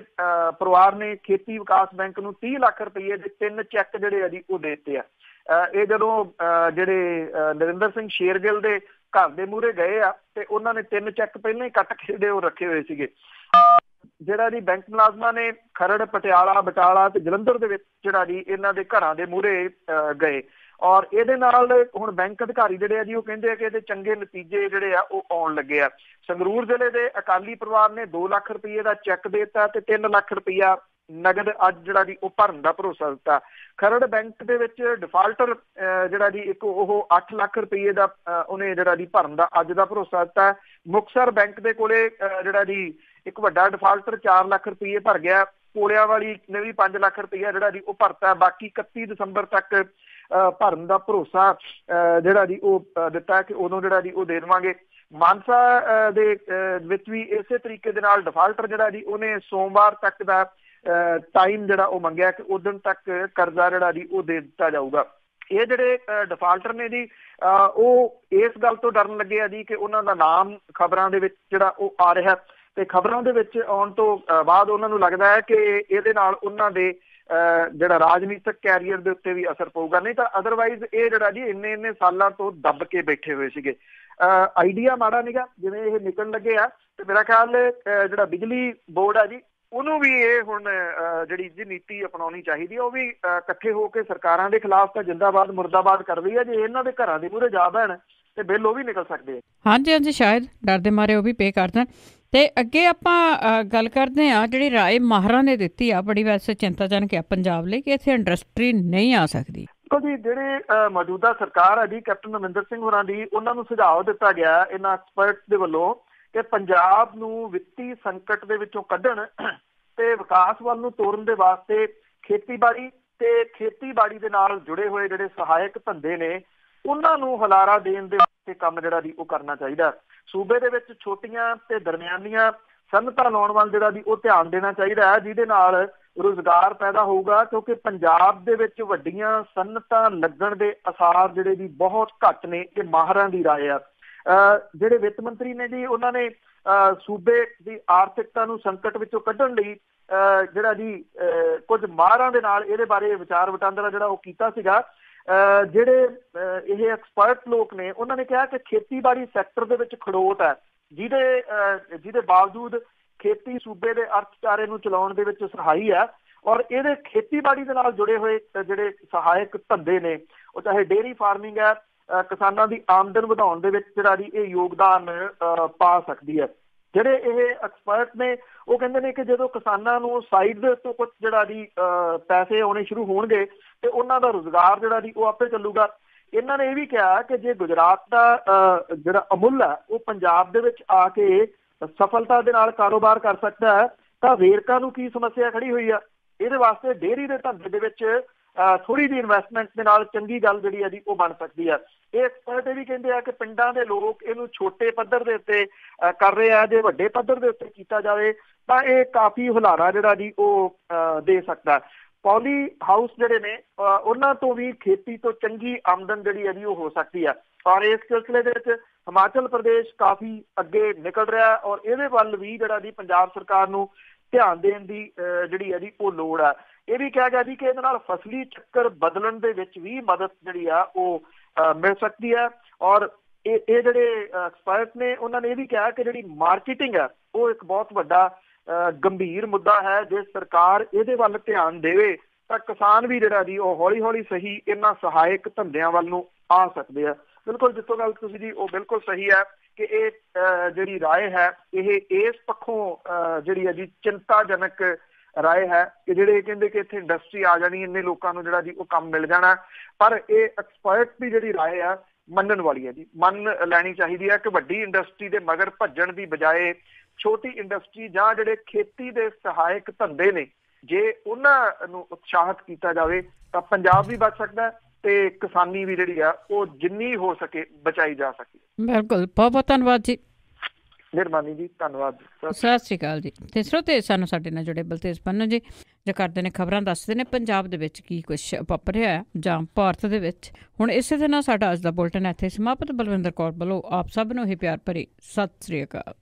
ਪਰਿਵਾਰ ਨੇ ਖੇਤੀ ਵਿਕਾਸ ਬੈਂਕ ਨੂੰ 30 ਲੱਖ ਰੁਪਏ ਦੇ 3 ਚੈੱਕ ਜਿਹੜੇ ਆ ਜੀ ਉਹ ਦੇ ਦਿੱਤੇ ਆ। ਇਹ ਜਦੋਂ ਜਿਹੜੇ ਨਰਿੰਦਰ ਸਿੰਘ ਸ਼ੇਰਗਿੱਲ ਦੇ ਘਰ ਦੇ ਮੂਹਰੇ ਗਏ ਆ ਤੇ ਉਹਨਾਂ ਨੇ 3 ਚੈੱਕ ਪਹਿਲਾਂ ਹੀ ਕੱਟ ਕੇ ਜਿਹੜੇ ਉਹ ਰੱਖੇ ਹੋਏ ਸੀਗੇ। ਜਿਹੜਾ ਜੀ ਬੈਂਕ ਮੁਲਾਜ਼ਮਾਂ ਨੇ ਖਰੜ, ਪਟਿਆਲਾ, ਬਟਾਲਾ ਤੇ ਜਲੰਧਰ ਦੇ ਵਿੱਚ ਜਿਹੜਾ ਜੀ ਇਹਨਾਂ ਦੇ ਘਰਾਂ ਦੇ ਮੂਹਰੇ ਗਏ। ਔਰ ਇਹਦੇ ਨਾਲ ਹੁਣ ਬੈਂਕ ਅਧਿਕਾਰੀ ਜਿਹੜੇ ਆ ਜੀ ਉਹ ਕਹਿੰਦੇ ਆ ਕਿ ਇਹਦੇ ਚੰਗੇ ਨਤੀਜੇ ਜਿਹੜੇ ਆ ਉਹ ਆਉਣ ਲੱਗੇ ਆ। ਸੰਗਰੂਰ ਜ਼ਿਲ੍ਹੇ ਦੇ ਅਕਾਲੀ ਪਰਿਵਾਰ ਨੇ 2 ਲੱਖ ਰੁਪਏ ਦਾ ਚੈੱਕ ਦੇ ਦਿੱਤਾ ਤੇ 3 ਲੱਖ ਰੁਪਇਆ ਨਗਦ ਅੱਜ ਜਿਹੜਾ ਜੀ ਉਹ ਭਰਨ ਦਾ ਭਰੋਸਾ ਦਿੱਤਾ। ਖਰੜ ਬੈਂਕ ਦੇ ਵਿੱਚ ਡਿਫਾਲਟਰ ਜਿਹੜਾ ਜੀ ਇੱਕ ਉਹ 8 ਲੱਖ ਰੁਪਏ ਦਾ ਉਹਨੇ ਜਿਹੜਾ ਜੀ ਭਰਨ ਦਾ ਅੱਜ ਦਾ ਭਰੋਸਾ ਦਿੱਤਾ। ਮੁਕਤਸਰ ਬੈਂਕ ਦੇ ਕੋਲੇ ਜਿਹੜਾ ਜੀ ਇੱਕ ਵੱਡਾ ਡਿਫਾਲਟਰ 4 ਲੱਖ ਰੁਪਏ ਭਰ ਗਿਆ। ਕੋਲਿਆਂ ਵਾਲੀ ਨੇ ਵੀ 5 ਲੱਖ ਰੁਪਇਆ ਜਿਹੜਾ ਜੀ ਉਹ ਭਰਤਾ। ਬਾਕੀ 31 ਦਸੰਬਰ ਤੱਕ ਭਰਨ ਦਾ ਭਰੋਸਾ ਜਿਹੜਾ ਜੀ ਉਹ ਦਿੱਤਾ ਕਿ ਉਦੋਂ ਜਿਹੜਾ ਜੀ ਉਹ ਦੇ ਦੇਵਾਂਗੇ। ਮਾਨਸਾ ਦੇ ਵਿੱਚ ਵੀ ਇਸੇ ਤਰੀਕੇ ਦੇ ਨਾਲ ਡਿਫਾਲਟਰ ਜਿਹੜਾ ਜੀ ਉਹਨੇ ਸੋਮਵਾਰ ਤੱਕ ਦਾ ਟਾਈਮ ਜਿਹੜਾ ਉਹ ਮੰਗਿਆ ਕਿ ਉਦੋਂ ਤੱਕ ਕਰਜ਼ਾ ਜਿਹੜਾ ਜੀ ਉਹ ਦੇ ਦਿੱਤਾ ਜਾਊਗਾ। ਇਹ ਜਿਹੜੇ ਡਿਫਾਲਟਰ ਨੇ ਜੀ ਉਹ ਇਸ ਗੱਲ ਤੋਂ ਡਰਨ ਲੱਗੇ ਆ ਜੀ ਕਿ ਉਹਨਾਂ ਦਾ ਨਾਮ ਖਬਰਾਂ ਦੇ ਵਿੱਚ ਜਿਹੜਾ ਉਹ ਆ ਰਿਹਾ ਤੇ ਖਬਰਾਂ ਦੇ ਵਿੱਚ ਆਉਣ ਤੋਂ ਬਾਅਦ ਉਹਨਾਂ ਨੂੰ ਲੱਗਦਾ ਹੈ ਕਿ ਇਹਦੇ ਨਾਲ ਉਹਨਾਂ ਦੇ ਜਿਹੜਾ ਰਾਜਨੀਤਿਕ ਕੈਰੀਅਰ ਦੇ ਉੱਤੇ ਵੀ ਅਸਰ ਪਊਗਾ। ਨਹੀਂ ਤਾਂ ਅਦਰਵਾਈਜ਼ ਇਹ ਜਿਹੜਾ ਜੀ ਇੰਨੇ ਸਾਲਾਂ ਤੋਂ ਦੱਬ ਕੇ ਬੈਠੇ ਹੋਏ ਸੀਗੇ। ਆਈਡੀਆ ਮਾੜਾ ਨੀਗਾ, ਜਿਵੇਂ ਇਹ ਨਿਕਲਣ ਲੱਗੇ ਆ ਤੇ ਮੇਰਾ ਖਿਆਲ ਜਿਹੜਾ ਬਿਜਲੀ ਬੋਰਡ ਆ ਜੀ ਉਹਨੂੰ ਵੀ ਇਹ ਹੁਣ ਜਿਹੜੀ ਜੀ ਨੀਤੀ ਅਪਣਾਉਣੀ ਚਾਹੀਦੀ ਹੈ। ਉਹ ਵੀ ਇਕੱਠੇ ਹੋ ਕੇ ਸਰਕਾਰਾਂ ਦੇ ਖਿਲਾਫ ਤਾਂ ਜਿੰਦਾਬਾਦ ਮੁਰਦਾਬਾਦ ਕਰ ਰਹੀ ਹੈ। ਜੇ ਇਹਨਾਂ ਦੇ ਘਰਾਂ ਦੇ ਮੂਹਰੇ ਜਾ ਬਹਿਣ ਤੇ ਬਿੱਲ ਉਹ ਵੀ ਨਿਕਲ ਸਕਦੇ ਆ। ਹਾਂਜੀ, ਸ਼ਾਇਦ ਡਰ ਦੇ ਮਾਰੇ ਉਹ ਵੀ ਪੇ ਕਰ ਦੇਣ। ਤੇ ਅੱਗੇ ਆਪਾਂ ਗੱਲ ਕਰਦੇ ਹਾਂ ਜਿਹੜੀ ਰਾਏ ਮਾਹਰਾਂ ਨੇ ਦਿੱਤੀ ਆ, ਬੜੀ ਵੈਸੇ ਚਿੰਤਾਜਨਕ ਆ ਪੰਜਾਬ ਲਈ ਕਿ ਇੱਥੇ ਇੰਡਸਟਰੀ ਨਹੀਂ ਆ ਸਕਦੀ। ਦੇਖੋ ਜੀ, ਜਿਹੜੇ ਮੌਜੂਦਾ ਸਰਕਾਰ ਹੈ ਜੀ ਕੈਪਟਨ ਅਮਰਿੰਦਰ ਸਿੰਘ ਹੋਰਾਂ ਦੀ, ਉਹਨਾਂ ਨੂੰ ਸੁਝਾਅ ਦਿੱਤਾ ਗਿਆ ਇਹਨਾਂ ਐਕਸਪਰਟਸ ਦੇ ਵੱਲੋਂ ਕਿ ਪੰਜਾਬ ਨੂੰ ਵਿੱਤੀ ਸੰਕਟ ਦੇ ਵਿੱਚੋਂ ਕੱਢਣ ਤੇ ਵਿਕਾਸ ਵੱਲ ਨੂੰ ਤੋਰਨ ਦੇ ਵਾਸਤੇ ਖੇਤੀਬਾੜੀ ਦੇ ਨਾਲ ਜੁੜੇ ਹੋਏ ਜਿਹੜੇ ਸਹਾਇਕ ਧੰਦੇ ਨੇ ਉਹਨਾਂ ਨੂੰ ਹੁਲਾਰਾ ਦੇਣ ਦੇ ਵਾਸਤੇ ਕੰਮ ਜਿਹੜਾ ਜੀ ਉਹ ਕਰਨਾ ਚਾਹੀਦਾ। ਸੂਬੇ ਦੇ ਵਿੱਚ ਛੋਟੀਆਂ ਤੇ ਦਰਮਿਆਨੀਆਂ ਸਨਅਤਾਂ ਲਾਉਣ ਵੱਲ ਜਿਹੜਾ ਜੀ ਉਹ ਧਿਆਨ ਦੇਣਾ ਚਾਹੀਦਾ ਹੈ, ਜਿਹਦੇ ਨਾਲ ਰੁਜ਼ਗਾਰ ਪੈਦਾ ਹੋਊਗਾ। ਕਿਉਂਕਿ ਪੰਜਾਬ ਦੇ ਵਿੱਚ ਵੱਡੀਆਂ ਸਨਅਤਾਂ ਲੱਗਣ ਦੇ ਅਸਾਰ ਜਿਹੜੇ ਜੀ ਬਹੁਤ ਘੱਟ ਨੇ, ਇਹ ਮਾਹਰਾਂ ਦੀ ਰਾਏ ਆ। ਜਿਹੜੇ ਵਿੱਤ ਮੰਤਰੀ ਨੇ ਜੀ ਉਹਨਾਂ ਨੇ ਸੂਬੇ ਦੀ ਆਰਥਿਕਤਾ ਨੂੰ ਸੰਕਟ ਵਿੱਚੋਂ ਕੱਢਣ ਲਈ ਜਿਹੜਾ ਜੀ ਕੁਝ ਮਾਹਰਾਂ ਦੇ ਨਾਲ ਇਹਦੇ ਬਾਰੇ ਵਿਚਾਰ ਵਟਾਂਦਰਾ ਜਿਹੜਾ ਉਹ ਕੀਤਾ ਸੀਗਾ। ਜਿਹੜੇ ਇਹ ਐਕਸਪਰਟ ਲੋਕ ਨੇ ਉਹਨਾਂ ਨੇ ਕਿਹਾ ਕਿ ਖੇਤੀਬਾੜੀ ਸੈਕਟਰ ਦੇ ਵਿੱਚ ਖੜੋਤ ਹੈ, ਜਿਹਦੇ ਬਾਵਜੂਦ ਖੇਤੀ ਸੂਬੇ ਦੇ ਅਰਥਚਾਰੇ ਨੂੰ ਚਲਾਉਣ ਦੇ ਵਿੱਚ ਸਹਾਈ ਹੈ। ਔਰ ਇਹਦੇ ਖੇਤੀਬਾੜੀ ਦੇ ਨਾਲ ਜੁੜੇ ਹੋਏ ਜਿਹੜੇ ਸਹਾਇਕ ਧੰਦੇ ਨੇ ਉਹ ਚਾਹੇ ਡੇਅਰੀ ਫਾਰਮਿੰਗ ਹੈ, ਕਿਸਾਨਾਂ ਦੀ ਆਮਦਨ ਵਧਾਉਣ ਦੇ ਵਿੱਚ ਜਿਹੜਾ ਜੀ ਇਹ ਯੋਗਦਾਨ ਪਾ ਸਕਦੀ ਹੈ। ਜਿਹੜੇ ਇਹ ਐਕਸਪਰਟ ਨੇ ਉਹ ਕਹਿੰਦੇ ਨੇ ਕਿ ਜਦੋਂ ਕਿਸਾਨਾਂ ਨੂੰ ਸਾਈਡ ਦੇ ਉੱਤੇ ਕੁਛ ਜਿਹੜਾ ਜੀ ਪੈਸੇ ਆਉਣੇ ਸ਼ੁਰੂ ਹੋਣਗੇ ਤੇ ਉਹਨਾਂ ਦਾ ਰੁਜ਼ਗਾਰ ਜਿਹੜਾ ਜੀ ਉਹ ਆਪੇ ਚੱਲੂਗਾ। ਇਹਨਾਂ ਨੇ ਇਹ ਵੀ ਕਿਹਾ ਕਿ ਜੇ ਗੁਜਰਾਤ ਦਾ ਜਿਹੜਾ ਅਮੁੱਲ ਹੈ ਉਹ ਪੰਜਾਬ ਦੇ ਵਿੱਚ ਆ ਕੇ ਸਫਲਤਾ ਦੇ ਨਾਲ ਕਾਰੋਬਾਰ ਕਰ ਸਕਦਾ ਹੈ ਤਾਂ ਵੇਰਕਾ ਨੂੰ ਕੀ ਸਮੱਸਿਆ ਖੜੀ ਹੋਈ ਆ। ਇਹਦੇ ਵਾਸਤੇ ਡੇਅਰੀ ਦੇ ਧੰਦੇ ਦੇ ਵਿੱਚ ਥੋੜੀ ਜਿਹੀ ਇਨਵੈਸਟਮੈਂਟ ਦੇ ਨਾਲ ਚੰਗੀ ਗੱਲ ਜਿਹੜੀ ਹੈ ਜੀ ਉਹ ਬਣ ਸਕਦੀ ਹੈ। ਇਹ ਐਕਸਪਰਟ ਇਹ ਵੀ ਕਹਿੰਦੇ ਆ ਕਿ ਪਿੰਡਾਂ ਦੇ ਲੋਕ ਇਹਨੂੰ ਛੋਟੇ ਪੱਧਰ ਦੇ ਉੱਤੇ ਕਰ ਰਹੇ ਆ, ਜੇ ਵੱਡੇ ਪੱਧਰ ਦੇ ਉੱਤੇ ਕੀਤਾ ਜਾਵੇ ਤਾਂ ਇਹ ਕਾਫੀ ਹੁਲਾਰਾ ਜਿਹੜਾ ਜੀ ਉਹ ਦੇ ਸਕਦਾ। ਪੌਲੀ ਹਾਊਸ ਜਿਹੜੇ ਨੇ ਉਹਨਾਂ ਤੋਂ ਵੀ ਖੇਤੀ ਤੋਂ ਚੰਗੀ ਆਮਦਨ ਜਿਹੜੀ ਹੈ ਜੀ ਉਹ ਹੋ ਸਕਦੀ ਹੈ। ਔਰ ਇਸ ਸਿਲਸਿਲੇ ਦੇ ਵਿੱਚ ਹਿਮਾਚਲ ਪ੍ਰਦੇਸ਼ ਕਾਫੀ ਅੱਗੇ ਨਿਕਲ ਰਿਹਾ ਔਰ ਇਹਦੇ ਵੱਲ ਵੀ ਜਿਹੜਾ ਜੀ ਪੰਜਾਬ ਸਰਕਾਰ ਨੂੰ ਧਿਆਨ ਦੇਣ ਦੀ ਜਿਹੜੀ ਹੈ ਜੀ ਉਹ ਲੋੜ ਆ। ਇਹ ਵੀ ਕਿਹਾ ਗਿਆ ਜੀ ਕਿ ਇਹਦੇ ਨਾਲ ਫਸਲੀ ਚੱਕਰ ਬਦਲਣ ਦੇ ਵਿੱਚ ਵੀ ਮਦਦ ਜਿਹੜੀ ਆ ਉਹ ਮਿਲ ਸਕਦੀ ਹੈ। ਔਰ ਇਹ ਜਿਹੜੇ ਐਕਸਪਰਟ ਨੇ ਉਹਨਾਂ ਨੇ ਇਹ ਵੀ ਕਿਹਾ ਕਿ ਜਿਹੜੀ ਮਾਰਕੀਟਿੰਗ ਹੈ ਉਹ ਇੱਕ ਬਹੁਤ ਵੱਡਾ ਗੰਭੀਰ ਮੁੱਦਾ ਹੈ। ਜੇ ਸਰਕਾਰ ਇਹਦੇ ਵੱਲ ਧਿਆਨ ਦੇਵੇ ਤਾਂ ਕਿਸਾਨ ਵੀ ਜਿਹੜਾ ਜੀ ਉਹ ਹੌਲੀ ਹੌਲੀ ਸਹੀ ਇਹਨਾਂ ਸਹਾਇਕ ਧੰਦਿਆਂ ਵੱਲ ਨੂੰ ਆ ਸਕਦੇ ਆ। ਬਿਲਕੁਲ ਜਿੱਥੋਂ ਗੱਲ ਤੁਸੀਂ ਜੀ ਉਹ ਬਿਲਕੁਲ ਸਹੀ ਹੈ ਕਿ ਇਹ ਜਿਹੜੀ ਰਾਏ ਹੈ ਇਹ ਇਸ ਪੱਖੋਂ ਜਿਹੜੀ ਹੈ ਜੀ ਚਿੰਤਾਜਨਕ ਰਾਏ ਹੈ ਕਿ ਜਿਹੜੇ ਕਹਿੰਦੇ ਕਿ ਇੱਥੇ ਇੰਡਸਟਰੀ ਆ ਜਾਣੀ, ਇੰਨੇ ਲੋਕਾਂ ਨੂੰ ਜਿਹੜਾ ਜੀ ਉਹ ਕੰਮ ਮਿਲ ਜਾਣਾ। ਪਰ ਇਹ ਐਕਸਪਰਟ ਦੀ ਜਿਹੜੀ ਰਾਏ ਆ ਮੰਨਣ ਵਾਲੀ ਹੈ ਜੀ, ਮੰਨ ਲੈਣੀ ਚਾਹੀਦੀ ਹੈ ਕਿ ਵੱਡੀ ਇੰਡਸਟਰੀ ਦੇ ਮਗਰ ਭੱਜਣ ਦੀ ਬਜਾਏ ਛੋਟੀ ਇੰਡਸਟਰੀ ਜਾਂ ਜਿਹੜੇ ਖੇਤੀ ਦੇ ਸਹਾਇਕ ਧੰਦੇ ਨੇ ਜੇ ਉਹਨਾਂ ਨੂੰ ਉਤਸ਼ਾਹਿਤ ਕੀਤਾ ਜਾਵੇ ਤਾਂ ਪੰਜਾਬ ਵੀ ਬਚ ਸਕਦਾ ਤੇ ਕਿਸਾਨੀ ਵੀ ਜਿਹੜੀ ਆ ਉਹ ਜਿੰਨੀ ਹੋ ਸਕੇ ਬਚਾਈ ਜਾ ਸਕੇ। ਬਿਲਕੁਲ, ਬਹੁਤ ਬਹੁਤ ਧੰਨਵਾਦ ਜੀ। ਮਿਹਰਬਾਨੀ ਜੀ, ਧੰਨਵਾਦ। ਸਤਿ ਸ਼੍ਰੀ ਅਕਾਲ ਜੀ। ਤੇ ਸਰੋਤੇ ਸਾਨੂੰ ਸਾਡੇ ਨਾਲ ਜੁੜੇ ਬਲਤੇਜ ਪੰਨੂ ਜੀ ਜੋ ਕਰਦੇ ਨੇ ਖਬਰਾਂ ਦੱਸਦੇ ਨੇ ਪੰਜਾਬ ਦੇ ਵਿੱਚ ਕੀ ਕੁਛ ਵਾਪਰਿਆ ਹੈ ਜਾਂ ਭਾਰਤ ਦੇ ਵਿੱਚ। ਹੁਣ ਇਸੇ ਦੇ ਨਾਲ ਸਾਡਾ ਅੱਜ ਦਾ ਬੁਲਟਨ ਇੱਥੇ ਸਮਾਪਤ। ਬਲਵਿੰਦਰ ਕੌਰ ਵੱਲੋਂ ਆਪ ਸਭ ਨੂੰ ਹੀ ਪਿਆਰ ਭਰੀ ਸਤਿ ਸ਼੍ਰੀ ਅਕਾਲ।